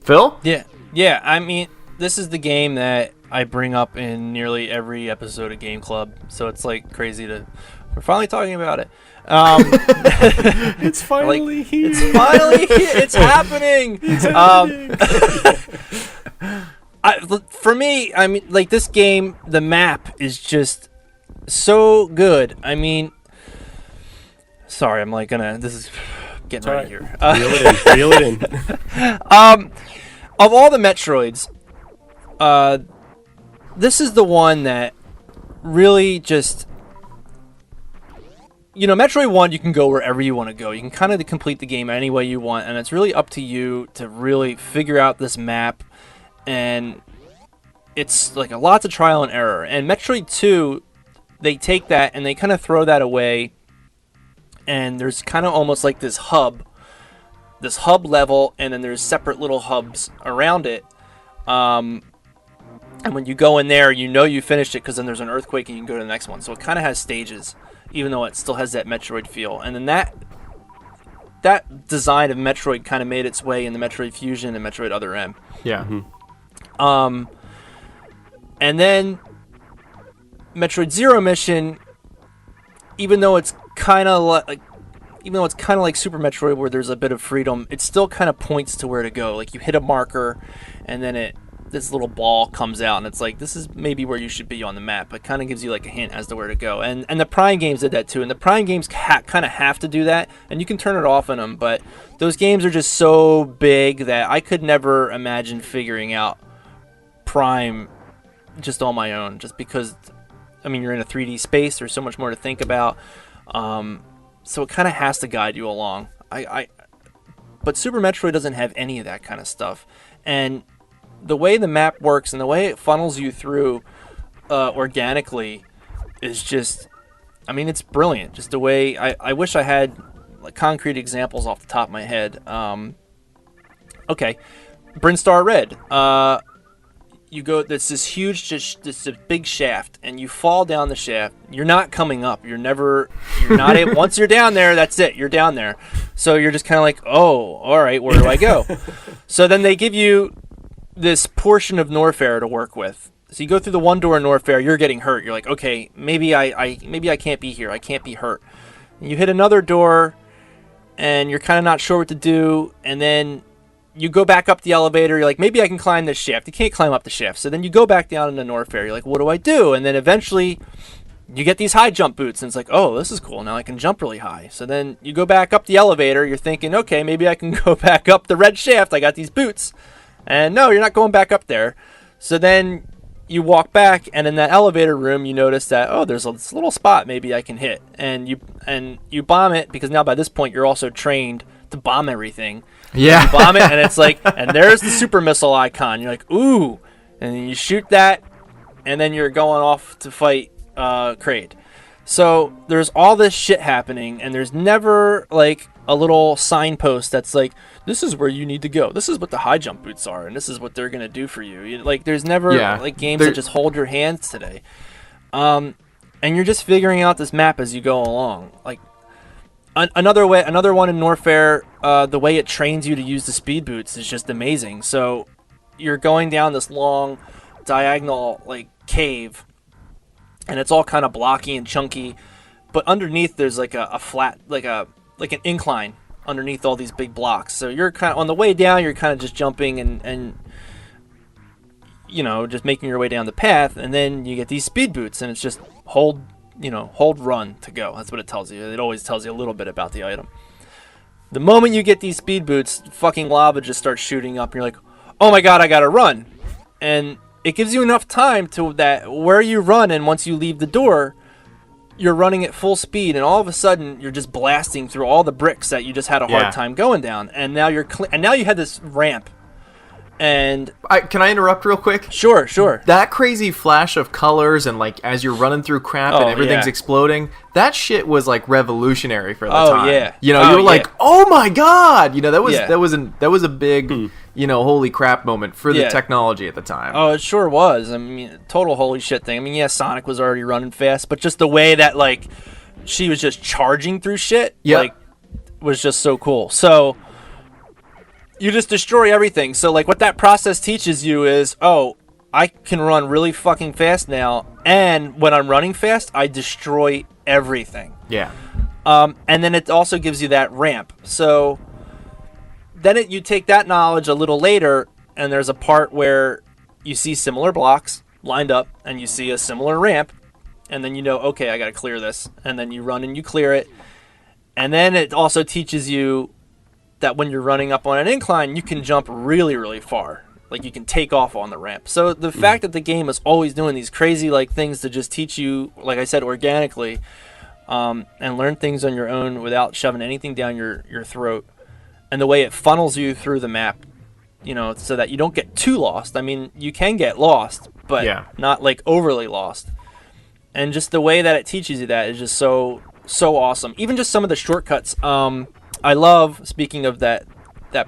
Phil? Yeah. I mean, this is the game that I bring up in nearly every episode of Game Club, so it's like crazy we're finally talking about it. It's finally here. It's finally here. It's happening. For me, I mean, like, this game, the map is just so good. I mean, sorry, I'm like this is getting right here. Reel it in. Of all the Metroids, this is the one that really just, Metroid 1, you can go wherever you want to go. You can kind of complete the game any way you want, and it's really up to you to really figure out this map. And it's like lots of trial and error. And Metroid 2, they take that and they kind of throw that away. And there's kind of almost like this hub level, and then there's separate little hubs around it. And when you go in there, you finished it, because then there's an earthquake and you can go to the next one. So it kind of has stages, even though it still has that Metroid feel. And then that design of Metroid kind of made its way in the Metroid Fusion and Metroid Other M. Yeah. Mm-hmm. And then Metroid Zero Mission, even though it's kind of like Super Metroid, where there's a bit of freedom, it still kind of points to where to go. Like, you hit a marker, and then this little ball comes out, and it's like, this is maybe where you should be on the map. It kind of gives you like a hint as to where to go. And the Prime games did that too. And the Prime games kind of have to do that, and you can turn it off in them. But those games are just so big that I could never imagine figuring out Prime just on my own, just because, I mean, you're in a 3D space, there's so much more to think about, so it kind of has to guide you along. But Super Metroid doesn't have any of that kind of stuff, and the way the map works and the way it funnels you through organically is just, I mean, it's brilliant. Just the way, I wish I had like concrete examples off the top of my head. Okay, Brinstar Red. You go, there's this huge, this big shaft, and you fall down the shaft. You're not coming up. You're not able, once you're down there, that's it. You're down there. So you're just kind of like, oh, all right, where do I go? So then they give you this portion of Norfair to work with. So you go through the one door in Norfair, you're getting hurt. You're like, okay, maybe I can't be here. I can't be hurt. And you hit another door, and you're kind of not sure what to do, and then you go back up the elevator, you're like, maybe I can climb this shaft. You can't climb up the shaft. So then you go back down into Norfair, you're like, what do I do? And then eventually you get these high jump boots, and it's like, oh, this is cool. Now I can jump really high. So then you go back up the elevator, you're thinking, okay, maybe I can go back up the red shaft. I got these boots. And no, you're not going back up there. So then you walk back, and in that elevator room, you notice that, oh, there's this little spot maybe I can hit. And you bomb it, because now by this point you're also trained to bomb everything. Yeah. You bomb it, and it's like, and there's the super missile icon. You're like, ooh. And then you shoot that, and then you're going off to fight Kraid. So there's all this shit happening, and there's never like a little signpost that's like, this is where you need to go. This is what the high jump boots are, and this is what they're gonna do for you. Like, there's never like games that just hold your hands today. And you're just figuring out this map as you go along. Like, another one in Norfair, the way it trains you to use the speed boots is just amazing. So you're going down this long diagonal like cave, and it's all kind of blocky and chunky, but underneath there's like a flat, like an incline underneath all these big blocks. So you're kind of on the way down, you're kind of just jumping, and just making your way down the path, and then you get these speed boots, and it's just hold run to go. That's what it tells you. It always tells you a little bit about the item. The moment you get these speed boots, fucking lava just starts shooting up, and you're like, oh my god, I gotta run. And it gives you enough time to that where you run, and once you leave the door, you're running at full speed, and all of a sudden you're just blasting through all the bricks that you just had a hard time going down, and now now you had this ramp. And can I interrupt real quick? Sure. That crazy flash of colors and like as you're running through crap and everything's exploding, that shit was like revolutionary for the time. Yeah. You were like, oh my god, that was a big holy crap moment for the technology at the time. Oh, it sure was. I mean, total holy shit thing. I mean, Sonic was already running fast, but just the way that like she was just charging through shit, like, was just so cool. So you just destroy everything. So like what that process teaches you is, I can run really fucking fast now, and when I'm running fast, I destroy everything. Yeah. And then it also gives you that ramp. So then you take that knowledge a little later, and there's a part where you see similar blocks lined up, and you see a similar ramp, and then okay, I got to clear this, and then you run and you clear it. And then it also teaches you that when you're running up on an incline, you can jump really, really far. Like, you can take off on the ramp. So the fact that the game is always doing these crazy like things to just teach you, like I said, organically, and learn things on your own without shoving anything down your throat, and the way it funnels you through the map, so that you don't get too lost. I mean, you can get lost, but not like overly lost. And just the way that it teaches you that is just so awesome. Even just some of the shortcuts. I love, speaking of that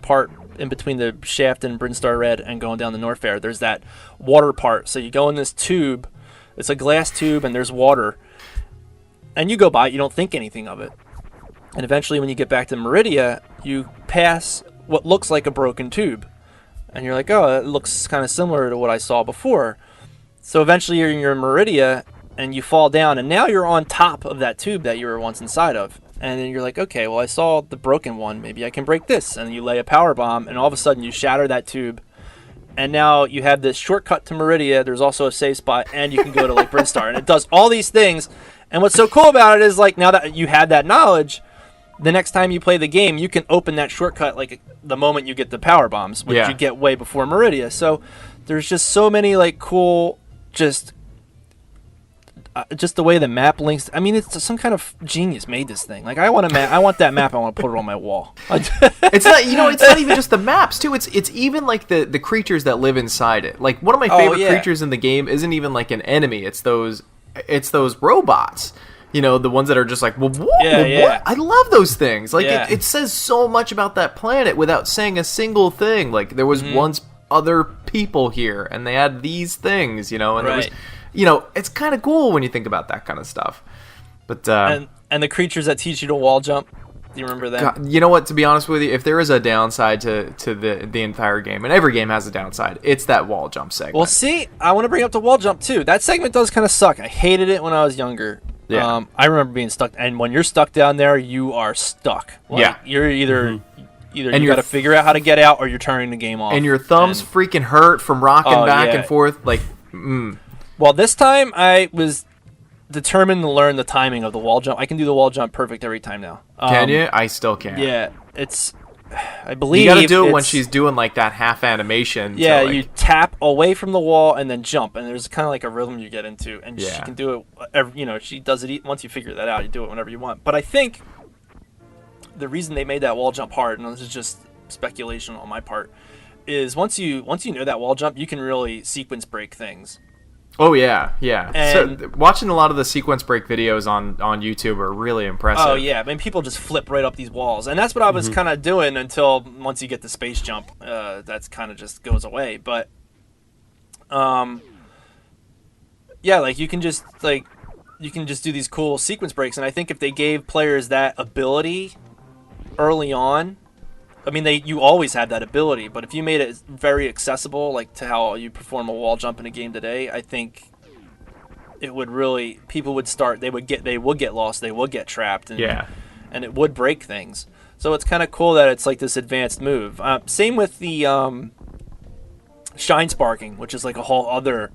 part in between the shaft and Brinstar Red and going down the Norfair, there's that water part. So you go in this tube, it's a glass tube, and there's water. And you go by it, you don't think anything of it. And eventually when you get back to Meridia, you pass what looks like a broken tube. And you're like, oh, it looks kind of similar to what I saw before. So eventually you're in Meridia, and you fall down, and now you're on top of that tube that you were once inside of. And then you're like, okay, well, I saw the broken one. Maybe I can break this. And you lay a power bomb, and all of a sudden you shatter that tube. And now you have this shortcut to Meridia. There's also a save spot, and you can go to Lake Brinstar. And it does all these things. And what's so cool about it is, like, now that you had that knowledge, the next time you play the game, you can open that shortcut, like, the moment you get the power bombs, which you get way before Meridia. So there's just so many, like, cool, just the way the map links. I mean, it's some kind of genius made this thing. Like, I want that map. I want to put it on my wall. It's not, it's not even just the maps too. It's even like the creatures that live inside it. Like, one of my favorite creatures in the game isn't even like an enemy. It's those robots. The ones that are just like, what? I love those things. Like, it says so much about that planet without saying a single thing. Like, there was once other people here, and they had these things, and it was. It's kind of cool when you think about that kind of stuff. But and the creatures that teach you to wall jump, do you remember that? God, you know what? To be honest with you, if there is a downside to the entire game, and every game has a downside, it's that wall jump segment. Well, see, I want to bring up the wall jump too. That segment does kind of suck. I hated it when I was younger. Yeah. I remember being stuck, and when you're stuck down there, you are stuck. Like, you're either you got to figure out how to get out, or you're turning the game off. And your thumbs freaking hurt from rocking back and forth. Like, Well, this time I was determined to learn the timing of the wall jump. I can do the wall jump perfect every time now. Can you? I still can. Yeah, I believe you got to do it when she's doing like that half animation. Yeah, you tap away from the wall and then jump, and there's kind of like a rhythm you get into, and she can do it. She does it once you figure that out. You do it whenever you want. But I think the reason they made that wall jump hard, and this is just speculation on my part, is once you know that wall jump, you can really sequence break things. Oh, yeah. So watching a lot of the sequence break videos on YouTube are really impressive. Oh, yeah. I mean, people just flip right up these walls. And that's what I was kind of doing until once you get the space jump, that's kind of just goes away. But, like, you can just do these cool sequence breaks. And I think if they gave players that ability early on, I mean, you always have that ability, but if you made it very accessible, like to how you perform a wall jump in a game today, I think it would really, people would start, they would get lost, they would get trapped, and it would break things. So it's kind of cool that it's like this advanced move. Same with the shine sparking, which is like a whole other.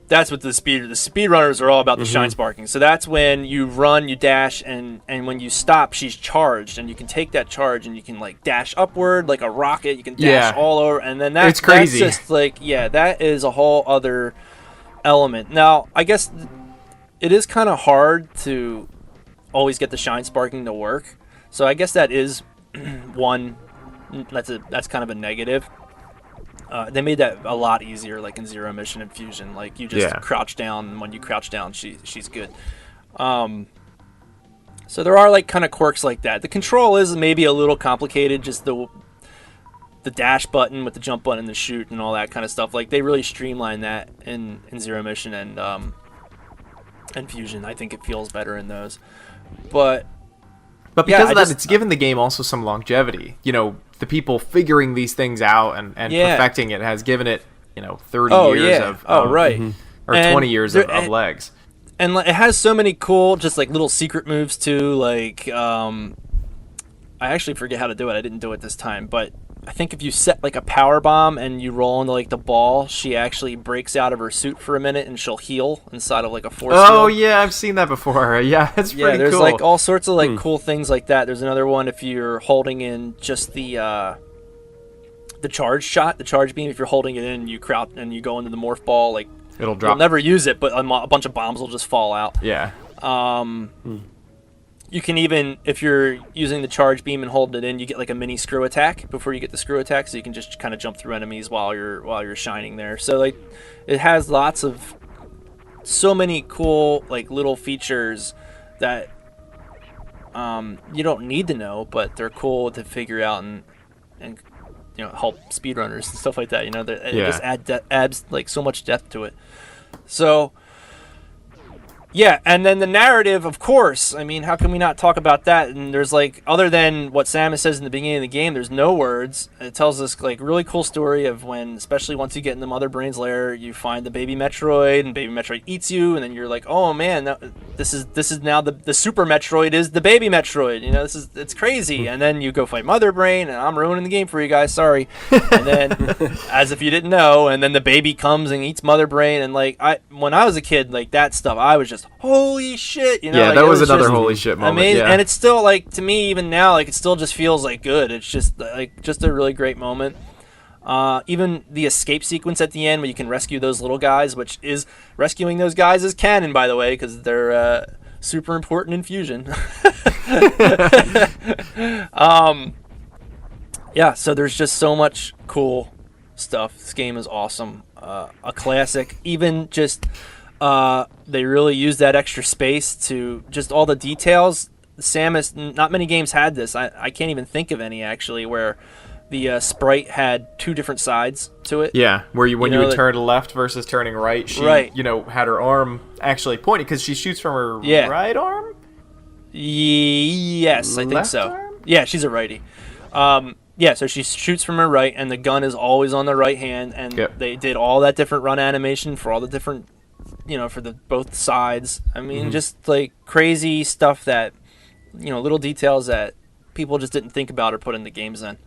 That's what the speedrunners are all about, the shine sparking. So that's when you run, you dash, and when you stop, she's charged, and you can take that charge and you can like dash upward like a rocket. You can dash all over, and then it's crazy. That's just like that is a whole other element. Now, I guess it is kind of hard to always get the shine sparking to work. So I guess that is one. That's kind of a negative. They made that a lot easier, like in Zero Mission and Fusion. Like you just crouch down, and when you crouch down, she's good. So there are like kind of quirks like that. The control is maybe a little complicated, just the dash button with the jump button and the shoot and all that kind of stuff. Like they really streamline that in Zero Mission and Fusion. I think it feels better in those, but because of that, it's given the game also some longevity. You know, the people figuring these things out and perfecting it has given it, 30 years of right. Or 20 years of legs. And it has so many cool, just like little secret moves too. Like, I actually forget how to do it. I didn't do it this time, but I think if you set like a power bomb and you roll into like the ball, she actually breaks out of her suit for a minute and she'll heal inside of like a force field. Oh yeah, I've seen that before. Yeah, it's pretty cool. Yeah, there's like all sorts of like cool things like that. There's another one if you're holding in just the charge shot, the charge beam. If you're holding it in, you crouch and you go into the morph ball, like it'll drop. You'll never use it, but a bunch of bombs will just fall out. Yeah. You can even, if you're using the charge beam and holding it in, you get like a mini screw attack before you get the screw attack, so you can just kind of jump through enemies while you're shining there. So like, it has so many cool like little features that you don't need to know, but they're cool to figure out and help speedrunners and stuff like that. It just adds like so much depth to it. So. Yeah, and then the narrative, of course. I mean, how can we not talk about that? And there's like, other than what Samus says in the beginning of the game, there's no words. It tells us like really cool story of when, especially once you get in the Mother Brain's lair, you find the baby Metroid, and baby Metroid eats you, and then you're like, oh man, this is now the Super Metroid is the baby Metroid. It's crazy. And then you go fight Mother Brain, and I'm ruining the game for you guys. Sorry. And then, as if you didn't know, and then the baby comes and eats Mother Brain, and like when I was a kid, like that stuff, I was just holy shit, Yeah, that was another holy shit moment. Amazing. And it's still like, to me, even now, like it still just feels like good. It's just a really great moment. Even the escape sequence at the end where you can rescue those little guys, which is rescuing those guys is canon, by the way, because they're super important in Fusion. Yeah, so there's just so much cool stuff. This game is awesome. A classic. Even just they really use that extra space to just all the details. Samus, not many games had this. I can't even think of any actually where the sprite had two different sides to it. Yeah, where when you would turn left versus turning right, she had her arm actually pointed because she shoots from her right arm. Yes, I think so. Arm? Yeah, she's a righty. So she shoots from her right, and the gun is always on the right hand. And they did all that different run animation for all the different, for the both sides. I mean, just like crazy stuff that, little details that people just didn't think about or put in the games then.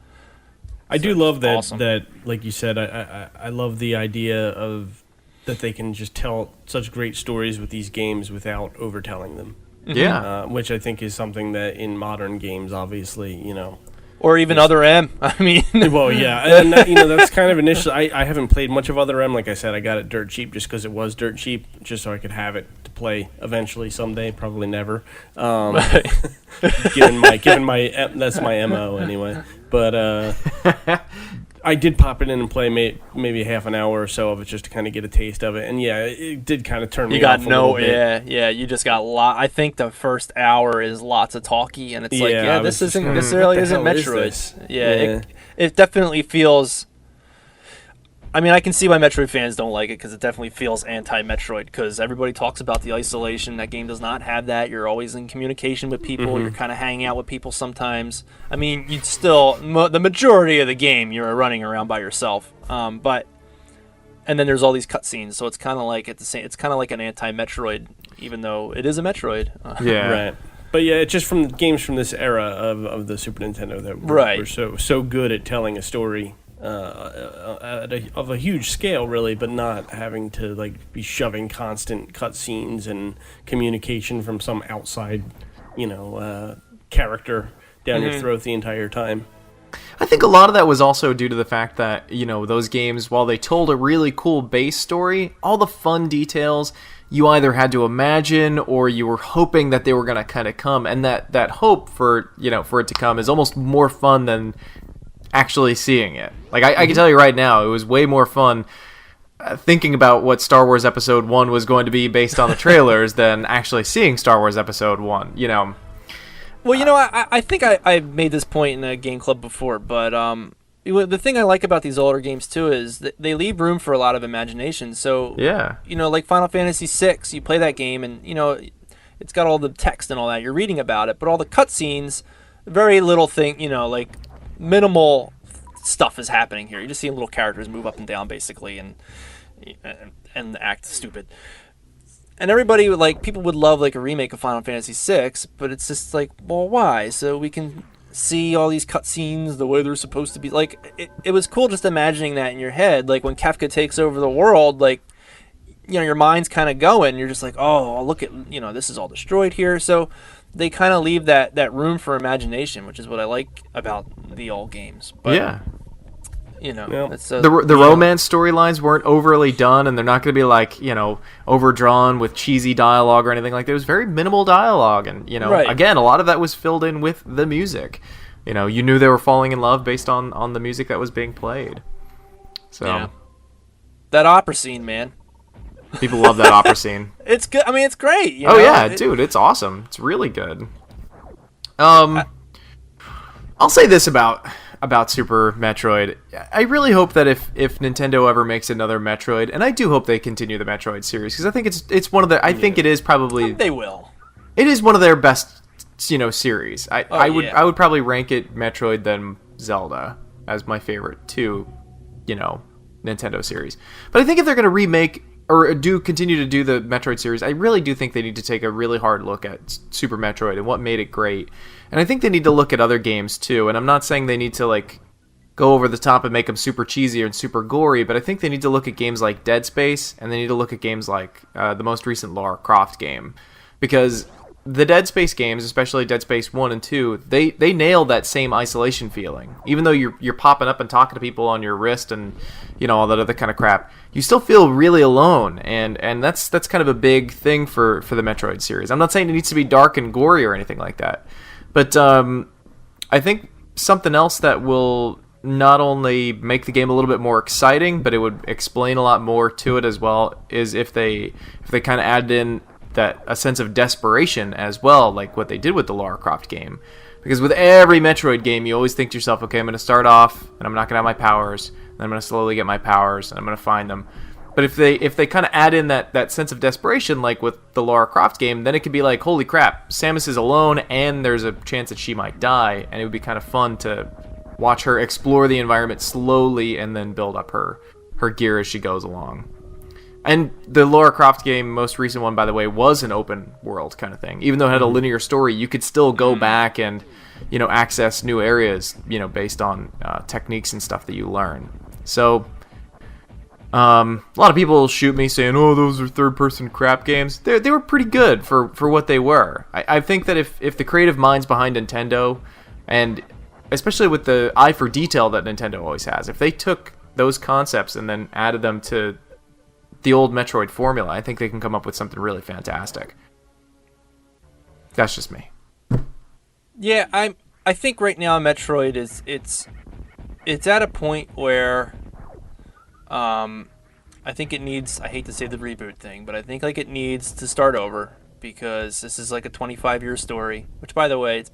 I do love that. Awesome. That, like you said, I love the idea of that they can just tell such great stories with these games without overtelling them. Yeah, which I think is something that in modern games, obviously, or even Other M. I mean, well, yeah, and that's kind of initially. I haven't played much of Other M. Like I said, I got it dirt cheap just because it was dirt cheap, just so I could have it to play eventually someday. Probably never. Given my that's my MO anyway. But I did pop it in and play maybe half an hour or so of it just to kind of get a taste of it, and it did kind of turn me off a little bit. You just got I think the first hour is lots of talky, and it's this really isn't Metroid. It definitely feels. I mean, I can see why Metroid fans don't like it because it definitely feels anti-Metroid because everybody talks about the isolation. That game does not have that. You're always in communication with people. You're kind of hanging out with people sometimes. I mean, you'd still the majority of the game you're running around by yourself. And then there's all these cutscenes, so it's kind of like it's kind of like an anti-Metroid, even though it is a Metroid. Right. But yeah, it's just from games from this era of the Super Nintendo that were so good at telling a story of a huge scale, really, but not having to like be shoving constant cutscenes and communication from some outside, character down your throat the entire time. I think a lot of that was also due to the fact that, those games, while they told a really cool base story, all the fun details you either had to imagine or you were hoping that they were going to kind of come. And that hope for it to come is almost more fun than actually seeing it. Like, I can tell you right now, it was way more fun thinking about what Star Wars Episode 1 was going to be based on the trailers than actually seeing Star Wars Episode 1, Well, I think I made this point in a game club before, but the thing I like about these older games too is that they leave room for a lot of imagination. So yeah, like Final Fantasy VI, you play that game and it's got all the text and all that. You're reading about it, but all the cutscenes, very little thing, like minimal stuff is happening here. You're just seeing little characters move up and down basically, and act stupid. And everybody people would love like a remake of Final Fantasy VI, but it's just like, well, why? So we can see all these cutscenes the way they're supposed to be. Like, it was cool just imagining that in your head. Like when Kefka takes over the world, your mind's kind of going. You're just like, oh, look at, this is all destroyed here. So they kind of leave that room for imagination, which is what I like about the old games. But, yeah. It's the romance storylines weren't overly done, and they're not going to be overdrawn with cheesy dialogue or anything like that. It was very minimal dialogue, and right. Again, a lot of that was filled in with the music. You knew they were falling in love based on the music that was being played. So yeah. That opera scene, man. People love that opera scene. It's good. I mean, it's great. Yeah, dude, it's awesome. It's really good. I'll say this about Super Metroid. I really hope that if Nintendo ever makes another Metroid, and I do hope they continue the Metroid series, because I think it's one of the. I think it is probably. They will. It is one of their best, series. I would probably rank it Metroid then Zelda as my favorite two, Nintendo series. But I think if they're going to remake or continue to do the Metroid series, I really do think they need to take a really hard look at Super Metroid and what made it great. And I think they need to look at other games too. And I'm not saying they need to go over the top and make them super cheesy and super gory, but I think they need to look at games like Dead Space, and they need to look at games like the most recent Lara Croft game, because the Dead Space games, especially Dead Space 1 and 2, they nail that same isolation feeling. Even though you're popping up and talking to people on your wrist and all that other kind of crap, you still feel really alone, and that's kind of a big thing for the Metroid series. I'm not saying it needs to be dark and gory or anything like that, but I think something else that will not only make the game a little bit more exciting, but it would explain a lot more to it as well, is if they kind of added in a sense of desperation as well, like what they did with the Lara Croft game. Because with every Metroid game, you always think to yourself, okay, I'm going to start off, and I'm not going to have my powers, and I'm going to slowly get my powers, and I'm going to find them. But if they kind of add in that sense of desperation, like with the Lara Croft game, then it could be like, holy crap, Samus is alone, and there's a chance that she might die, and it would be kind of fun to watch her explore the environment slowly and then build up her gear as she goes along. And the Lara Croft game, most recent one, by the way, was an open world kind of thing. Even though it had a linear story, you could still go back and, access new areas, based on techniques and stuff that you learn. So, a lot of people shoot me saying, "Oh, those are third-person crap games." They were pretty good for what they were. I think that if the creative minds behind Nintendo, and especially with the eye for detail that Nintendo always has, if they took those concepts and then added them to the old Metroid formula, I think they can come up with something really fantastic. That's just me. Yeah, I think right now Metroid it's at a point where I think it needs, I hate to say the reboot thing, but I think it needs to start over, because this is like a 25-year story, which, by the way, it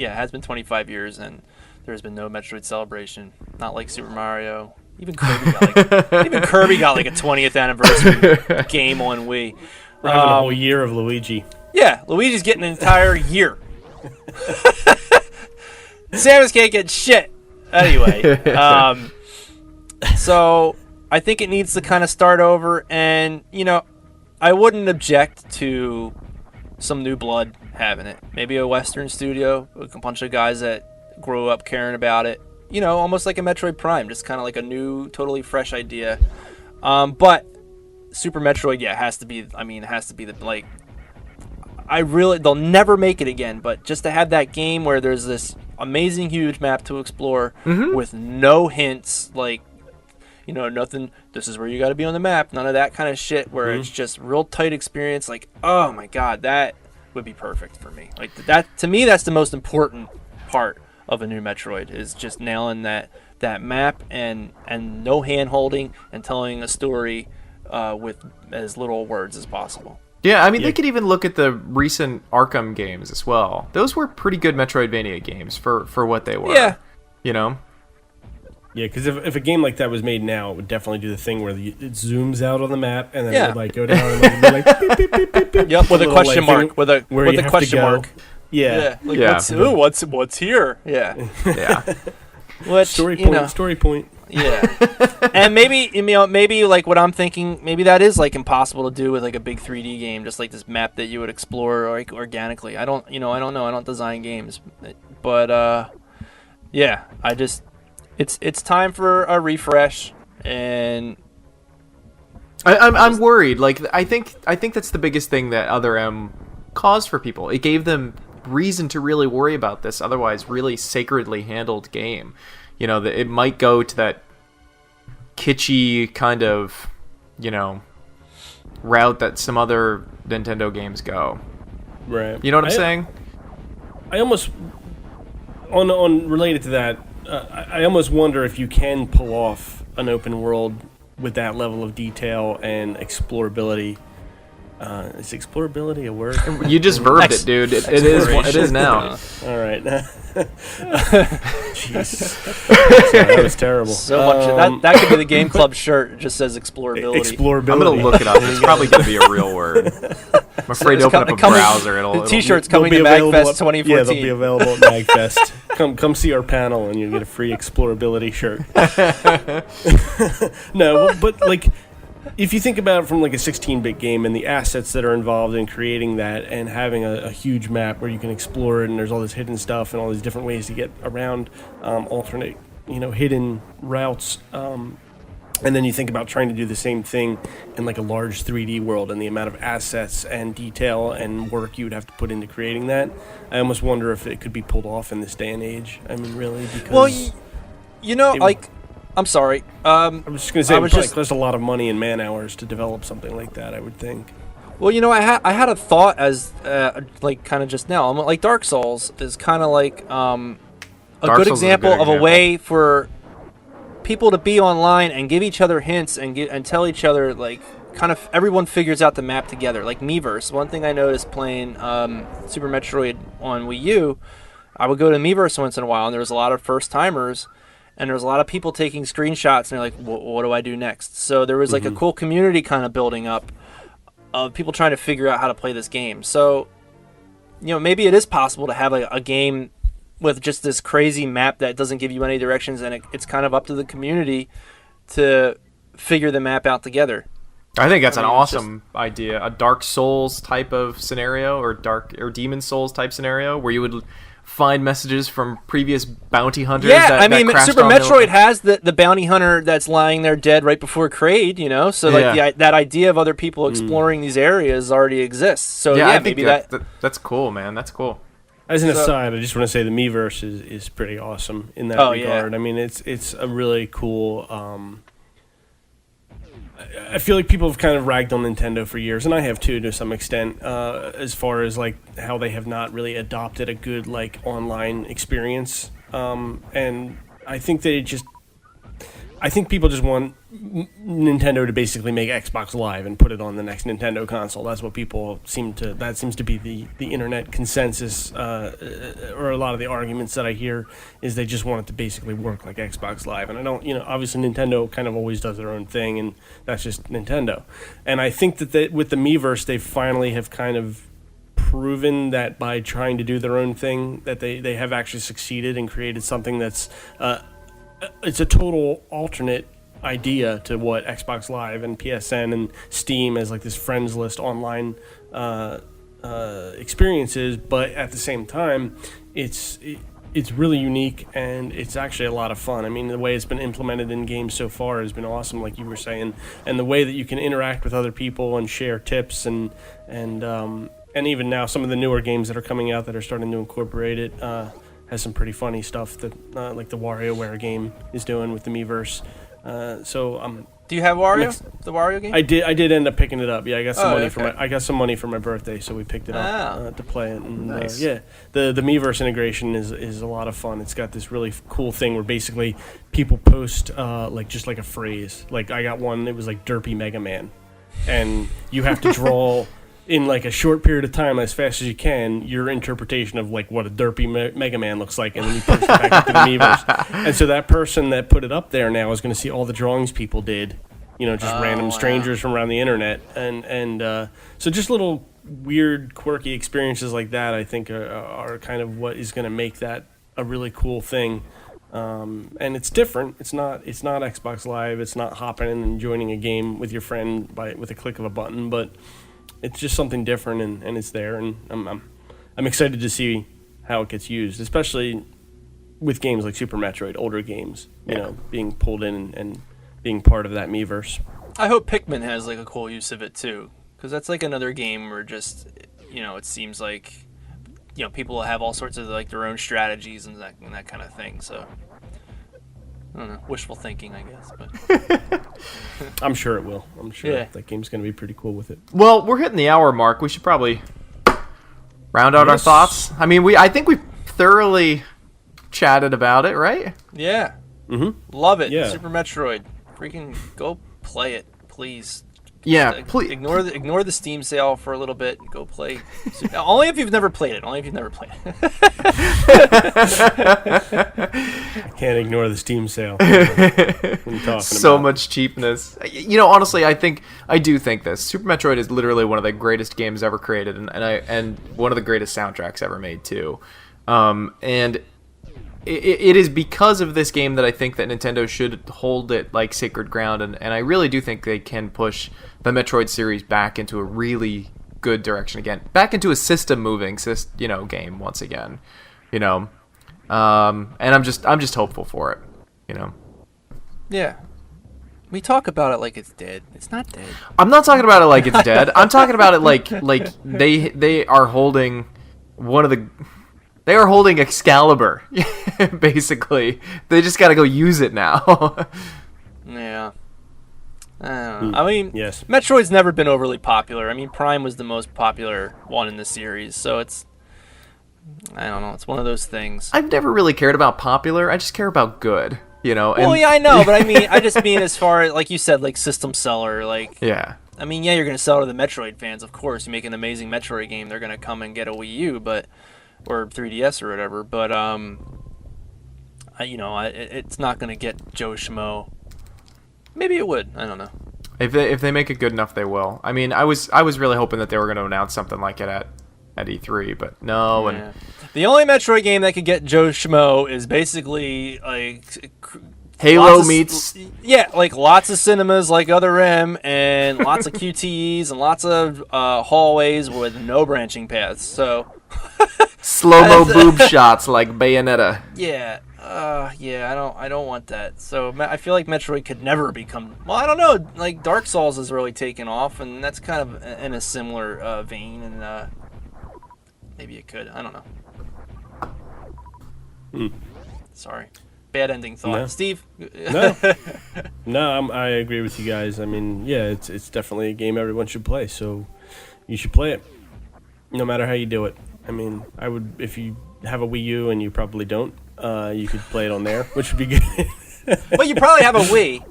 has been 25 years and there's been no Metroid celebration, not like Super Mario. Even Kirby got like a 20th anniversary game on Wii. We're having a whole year of Luigi. Yeah, Luigi's getting an entire year. Samus can't get shit. Anyway, so I think it needs to kind of start over, and I wouldn't object to some new blood having it. Maybe a Western studio, a bunch of guys that grew up caring about it. almost like a Metroid Prime, just kind of like a new, totally fresh idea. But Super Metroid, has to be. I mean, it has to be the like. They'll never make it again, but just to have that game where there's this amazing huge map to explore with no hints, like, nothing, this is where you got to be on the map, none of that kind of shit, where it's just real tight experience, like, oh my god, that would be perfect for me. Like, that, to me, that's the most important part of a new Metroid, is just nailing that map and no hand holding and telling a story with as little words as possible. Yeah, I mean, they could even look at the recent Arkham games as well. Those were pretty good Metroidvania games for what they were. Yeah. Yeah, because if a game like that was made now, it would definitely do the thing where it zooms out on the map and then it would like go down and be like beep, beep, beep, beep, beep. Yep, with a question mark. With a question mark. Yeah. What's here? Yeah. Yeah. Which, story point. Yeah. And maybe like what I'm thinking, maybe that is like impossible to do with like a big 3D game, just like this map that you would explore like organically. I don't know. I don't design games, but it's time for a refresh, and I'm worried. Like, I think that's the biggest thing that Other M caused for people. It gave them reason to really worry about this otherwise really sacredly handled game. That it might go to that kitschy kind of, route that some other Nintendo games go. Right. You know what I'm saying? I almost, on related to that, I almost wonder if you can pull off an open world with that level of detail and explorability. Is explorability a word? You just verbed it, dude. It is now. All right. Jeez. Sorry, that was terrible. So much. That could be the Game Club shirt. It just says explorability. Explorability. I'm going to look it up. It's probably going to be a real word. I'm afraid to open up a browser. The t-shirt's coming to MagFest 2014. Yeah, they'll be available at MagFest. Come see our panel and you'll get a free explorability shirt. No, but like, if you think about it from like a 16-bit game and the assets that are involved in creating that and having a huge map where you can explore it and there's all this hidden stuff and all these different ways to get around alternate, hidden routes, and then you think about trying to do the same thing in like a large 3D world and the amount of assets and detail and work you would have to put into creating that, I almost wonder if it could be pulled off in this day and age. I mean, really, because... Well, I'm sorry. I was just going to say, it would cost a lot of money and man hours to develop something like that, I would think. Well, I had a thought as, like, kind of just now. I'm like, Dark Souls is kind of like a good example of a way for people to be online and give each other hints and tell each other, like, kind of everyone figures out the map together. Like Miiverse. One thing I noticed playing Super Metroid on Wii U, I would go to Miiverse once in a while, and there was a lot of first-timers. And there was a lot of people taking screenshots, and they're like, what do I do next? So there was like a cool community kind of building up of people trying to figure out how to play this game. So, maybe it is possible to have a game with just this crazy map that doesn't give you any directions, and it's kind of up to the community to figure the map out together. I think that's an awesome idea. A Dark Souls type of scenario, or Demon Souls type scenario, where you would find messages from previous bounty hunters. Yeah, Super Metroid has the bounty hunter that's lying there dead right before Kraid, So that idea of other people exploring these areas already exists. So I think maybe that's cool, man. That's cool. As an aside, I just want to say the Miiverse is pretty awesome in that regard. Yeah. I mean, it's a really cool. I feel like people have kind of ragged on Nintendo for years, and I have too, to some extent, as far as like how they have not really adopted a good like online experience. And I think people just want Nintendo to basically make Xbox Live and put it on the next Nintendo console. That's what people that seems to be the internet consensus, or a lot of the arguments that I hear is they just want it to basically work like Xbox Live. And I don't, obviously Nintendo kind of always does their own thing, and that's just Nintendo. And I think that with the Miiverse, they finally have kind of proven that by trying to do their own thing, that they have actually succeeded and created something that's it's a total alternate idea to what Xbox Live and PSN and Steam as like this friends list online experience is, but at the same time, it's really unique, and it's actually a lot of fun. I mean, the way it's been implemented in games so far has been awesome, like you were saying, and the way that you can interact with other people and share tips, and even now some of the newer games that are coming out that are starting to incorporate it has some pretty funny stuff that like the WarioWare game is doing with the Miiverse. Do you have Wario? The Wario game? I did end up picking it up. Yeah, I got some money okay. I got some money for my birthday, so we picked it up to play it. And, Nice. the Miiverse integration is a lot of fun. It's got this really cool thing where basically people post like just like a phrase. Like I got one. It was like Derpy Mega Man, and you have to draw in like a short period of time, as fast as you can, your interpretation of like what a derpy Mega Man looks like, and then you post it back up to the Miiverse. And so that person that put it up there now is going to see all the drawings people did, just random strangers from around the internet, and so just little weird, quirky experiences like that, I think, are kind of what is going to make that a really cool thing. And it's different. It's not Xbox Live. It's not hopping in and joining a game with your friend with a click of a button, but it's just something different, and it's there, and I'm excited to see how it gets used, especially with games like Super Metroid, older games, being pulled in and being part of that Miiverse. I hope Pikmin has like a cool use of it too, because that's like another game where just it seems like people have all sorts of like their own strategies and that kind of thing. So I don't know, wishful thinking, I guess, but I'm sure it will. I'm sure that game's going to be pretty cool with it. Well, we're hitting the hour mark. We should probably round out our thoughts. I mean, I think we've thoroughly chatted about it, right? Yeah. Mm-hmm. Love it. Yeah. Super Metroid. Freaking go play it, please. Yeah, please. Ignore the Steam sale for a little bit and go play. Only if you've never played it. Only if you've never played it. I can't ignore the Steam sale. What are you talking So about? much cheapness. Honestly, I do think this Super Metroid is literally one of the greatest games ever created, and one of the greatest soundtracks ever made too. And it is because of this game that I think that Nintendo should hold it like sacred ground, and I really do think they can push the Metroid series back into a really good direction again, back into a system moving game once again, and I'm just hopeful for it, Yeah. We talk about it like it's dead. It's not dead. I'm not talking about it like it's dead. I'm talking about it like they are holding They are holding Excalibur, basically. They just got to go use it now. Yeah. I don't know. I mean, yes. Metroid's never been overly popular. I mean, Prime was the most popular one in the series, so it's... I don't know. It's one of those things. I've never really cared about popular. I just care about good, Well, yeah, I know, but I just mean as far as, like you said, like system seller, like... Yeah. I mean, yeah, you're going to sell to the Metroid fans, of course. You make an amazing Metroid game, they're going to come and get a Wii U, or 3DS or whatever, but it's not going to get Joe Schmo. Maybe it would. I don't know. If they make it good enough, they will. I mean, I was really hoping that they were going to announce something like it at E3, but no. Yeah. The only Metroid game that could get Joe Schmo is basically like Halo meets... Yeah, like lots of cinemas like Other M, and lots of QTEs, and lots of hallways with no branching paths, so... Slow-mo boob shots like Bayonetta. Yeah, I don't want that. So I feel like Metroid could never become... Well, I don't know. Like Dark Souls has really taken off, and that's kind of in a similar vein, and maybe it could. I don't know. Sorry, bad ending thought. No. Steve. No, I agree with you guys. I mean, yeah, it's definitely a game everyone should play. So you should play it, no matter how you do it. I mean, I would, if you have a Wii U and you probably don't, you could play it on there, which would be good. But you probably have a Wii.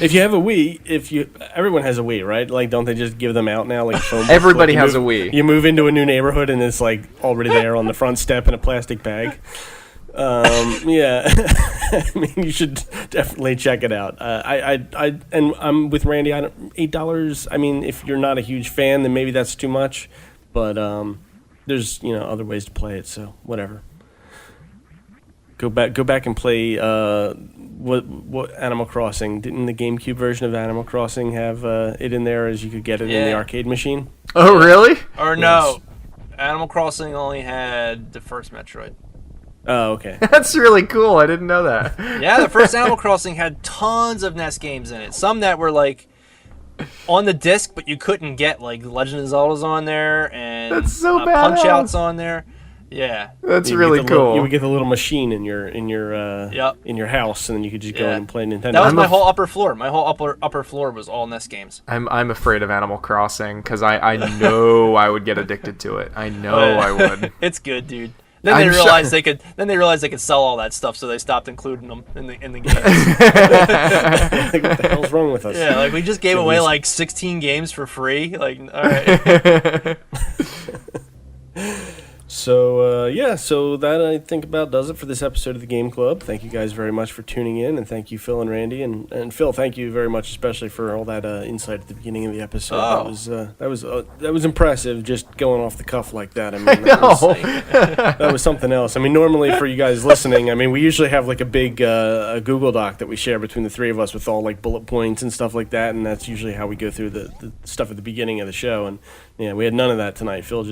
If you have a Wii, everyone has a Wii, right? Like, don't they just give them out now? Like, Everybody has a Wii. You move into a new neighborhood and it's like already there on the front step in a plastic bag. Yeah, I mean, you should definitely check it out. And I'm with Randy. $8. I mean, if you're not a huge fan, then maybe that's too much. But there's other ways to play it. So whatever. Go back and play what Animal Crossing. Didn't the GameCube version of Animal Crossing have it in there as you could get it in the arcade machine? Oh, really? Or no, Animal Crossing only had the first Metroid. Oh, okay. That's really cool. I didn't know that. Yeah, the first Animal Crossing had tons of NES games in it. Some that were like on the disc, but you couldn't get, like Legend of Zelda's on there and That's so Punch badass. Out's on there. Yeah, That's You would really get the little- cool. you would get the little machine in your Yep. in your house, and then you could just go Yeah. in and play Nintendo. that was my a- whole upper floor. My whole upper floor was all NES games. I'm afraid of Animal Crossing because I know I would get addicted to it. I know I would. It's good, dude. Then I'm they sure- realized they could. Then they realized they could sell all that stuff, so they stopped including them in the games. Like, what the hell's wrong with us? Yeah, like we just gave So away these- like 16 games for free. Like, all right. So so that I think about does it for this episode of the Game Club. Thank you guys very much for tuning in, and thank you Phil and Randy, and Phil, thank you very much, especially for all that insight at the beginning of the episode. Oh. That was impressive, just going off the cuff like that. I mean, that was something else. I mean, normally for you guys listening, I mean, we usually have like a big a Google Doc that we share between the three of us with all like bullet points and stuff like that, and that's usually how we go through the stuff at the beginning of the show. And yeah, we had none of that tonight. Phil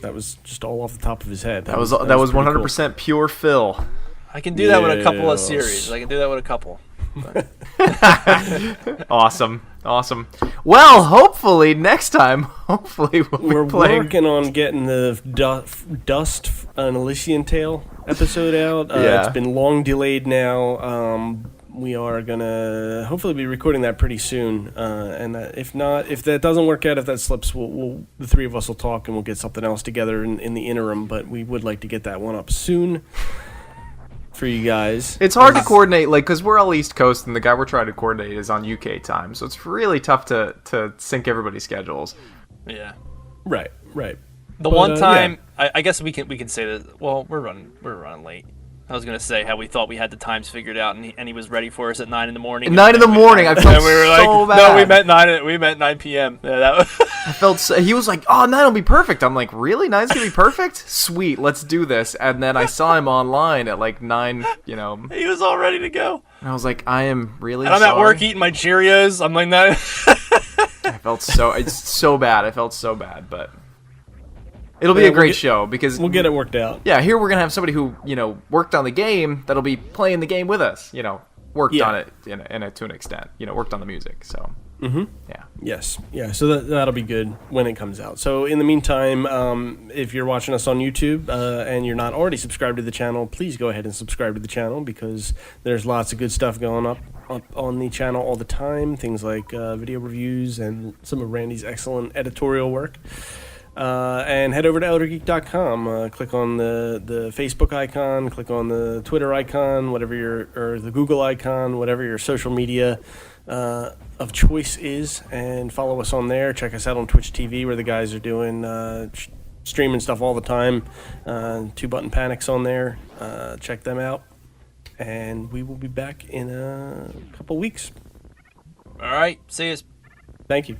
that was just all off the top of his head. That was pretty 100% pure Phil. I can do that with a couple of Yes. series. I can do that with a couple. Awesome. Well, hopefully next time, we'll We're be playing. working on getting the Dust an Elysian Tale episode out. Yeah. It's been long delayed now. We are gonna hopefully be recording that pretty soon. And if not, if that doesn't work out, if that slips, we'll the three of us will talk and we'll get something else together in the interim. But we would like to get that one up soon for you guys. It's hard to coordinate, like, because we're all East Coast, and the guy we're trying to coordinate is on UK time, so it's really tough to sync everybody's schedules. Yeah. Right. The But, one time, yeah. I guess we can say that. Well, we're running late. I was gonna say how we thought we had the times figured out, and he was ready for us at 9 in the morning. At 9 in the morning, I felt and we were so like, bad. No, we meant 9 p.m. Yeah, that was I felt so, he was like, "Oh, 9 will be perfect." I'm like, "Really? 9's gonna be perfect? Sweet, let's do this." And then I saw him online at like 9, he was all ready to go. and I was like, "I am really." And I'm at work eating my Cheerios. I'm like, that. I felt it's so bad. I felt so bad, but it'll be Yeah, a great we'll get- show because We'll get it worked out. yeah, here we're gonna have somebody who worked on the game that'll be playing the game with us. Worked Yeah. on it to an extent. Worked on the music. So yeah. Yes, yeah. So that'll be good when it comes out. So in the meantime, if you're watching us on YouTube and you're not already subscribed to the channel, please go ahead and subscribe to the channel because there's lots of good stuff going up on the channel all the time. Things like video reviews and some of Randy's excellent editorial work. And head over to eldergeek.com. Click on the Facebook icon. Click on the Twitter icon. Or the Google icon. Whatever your social media of choice is, and follow us on there. Check us out on Twitch TV, where the guys are doing streaming stuff all the time. 2 Button Panics on there. Check them out, and we will be back in a couple weeks. All right, see you. Thank you.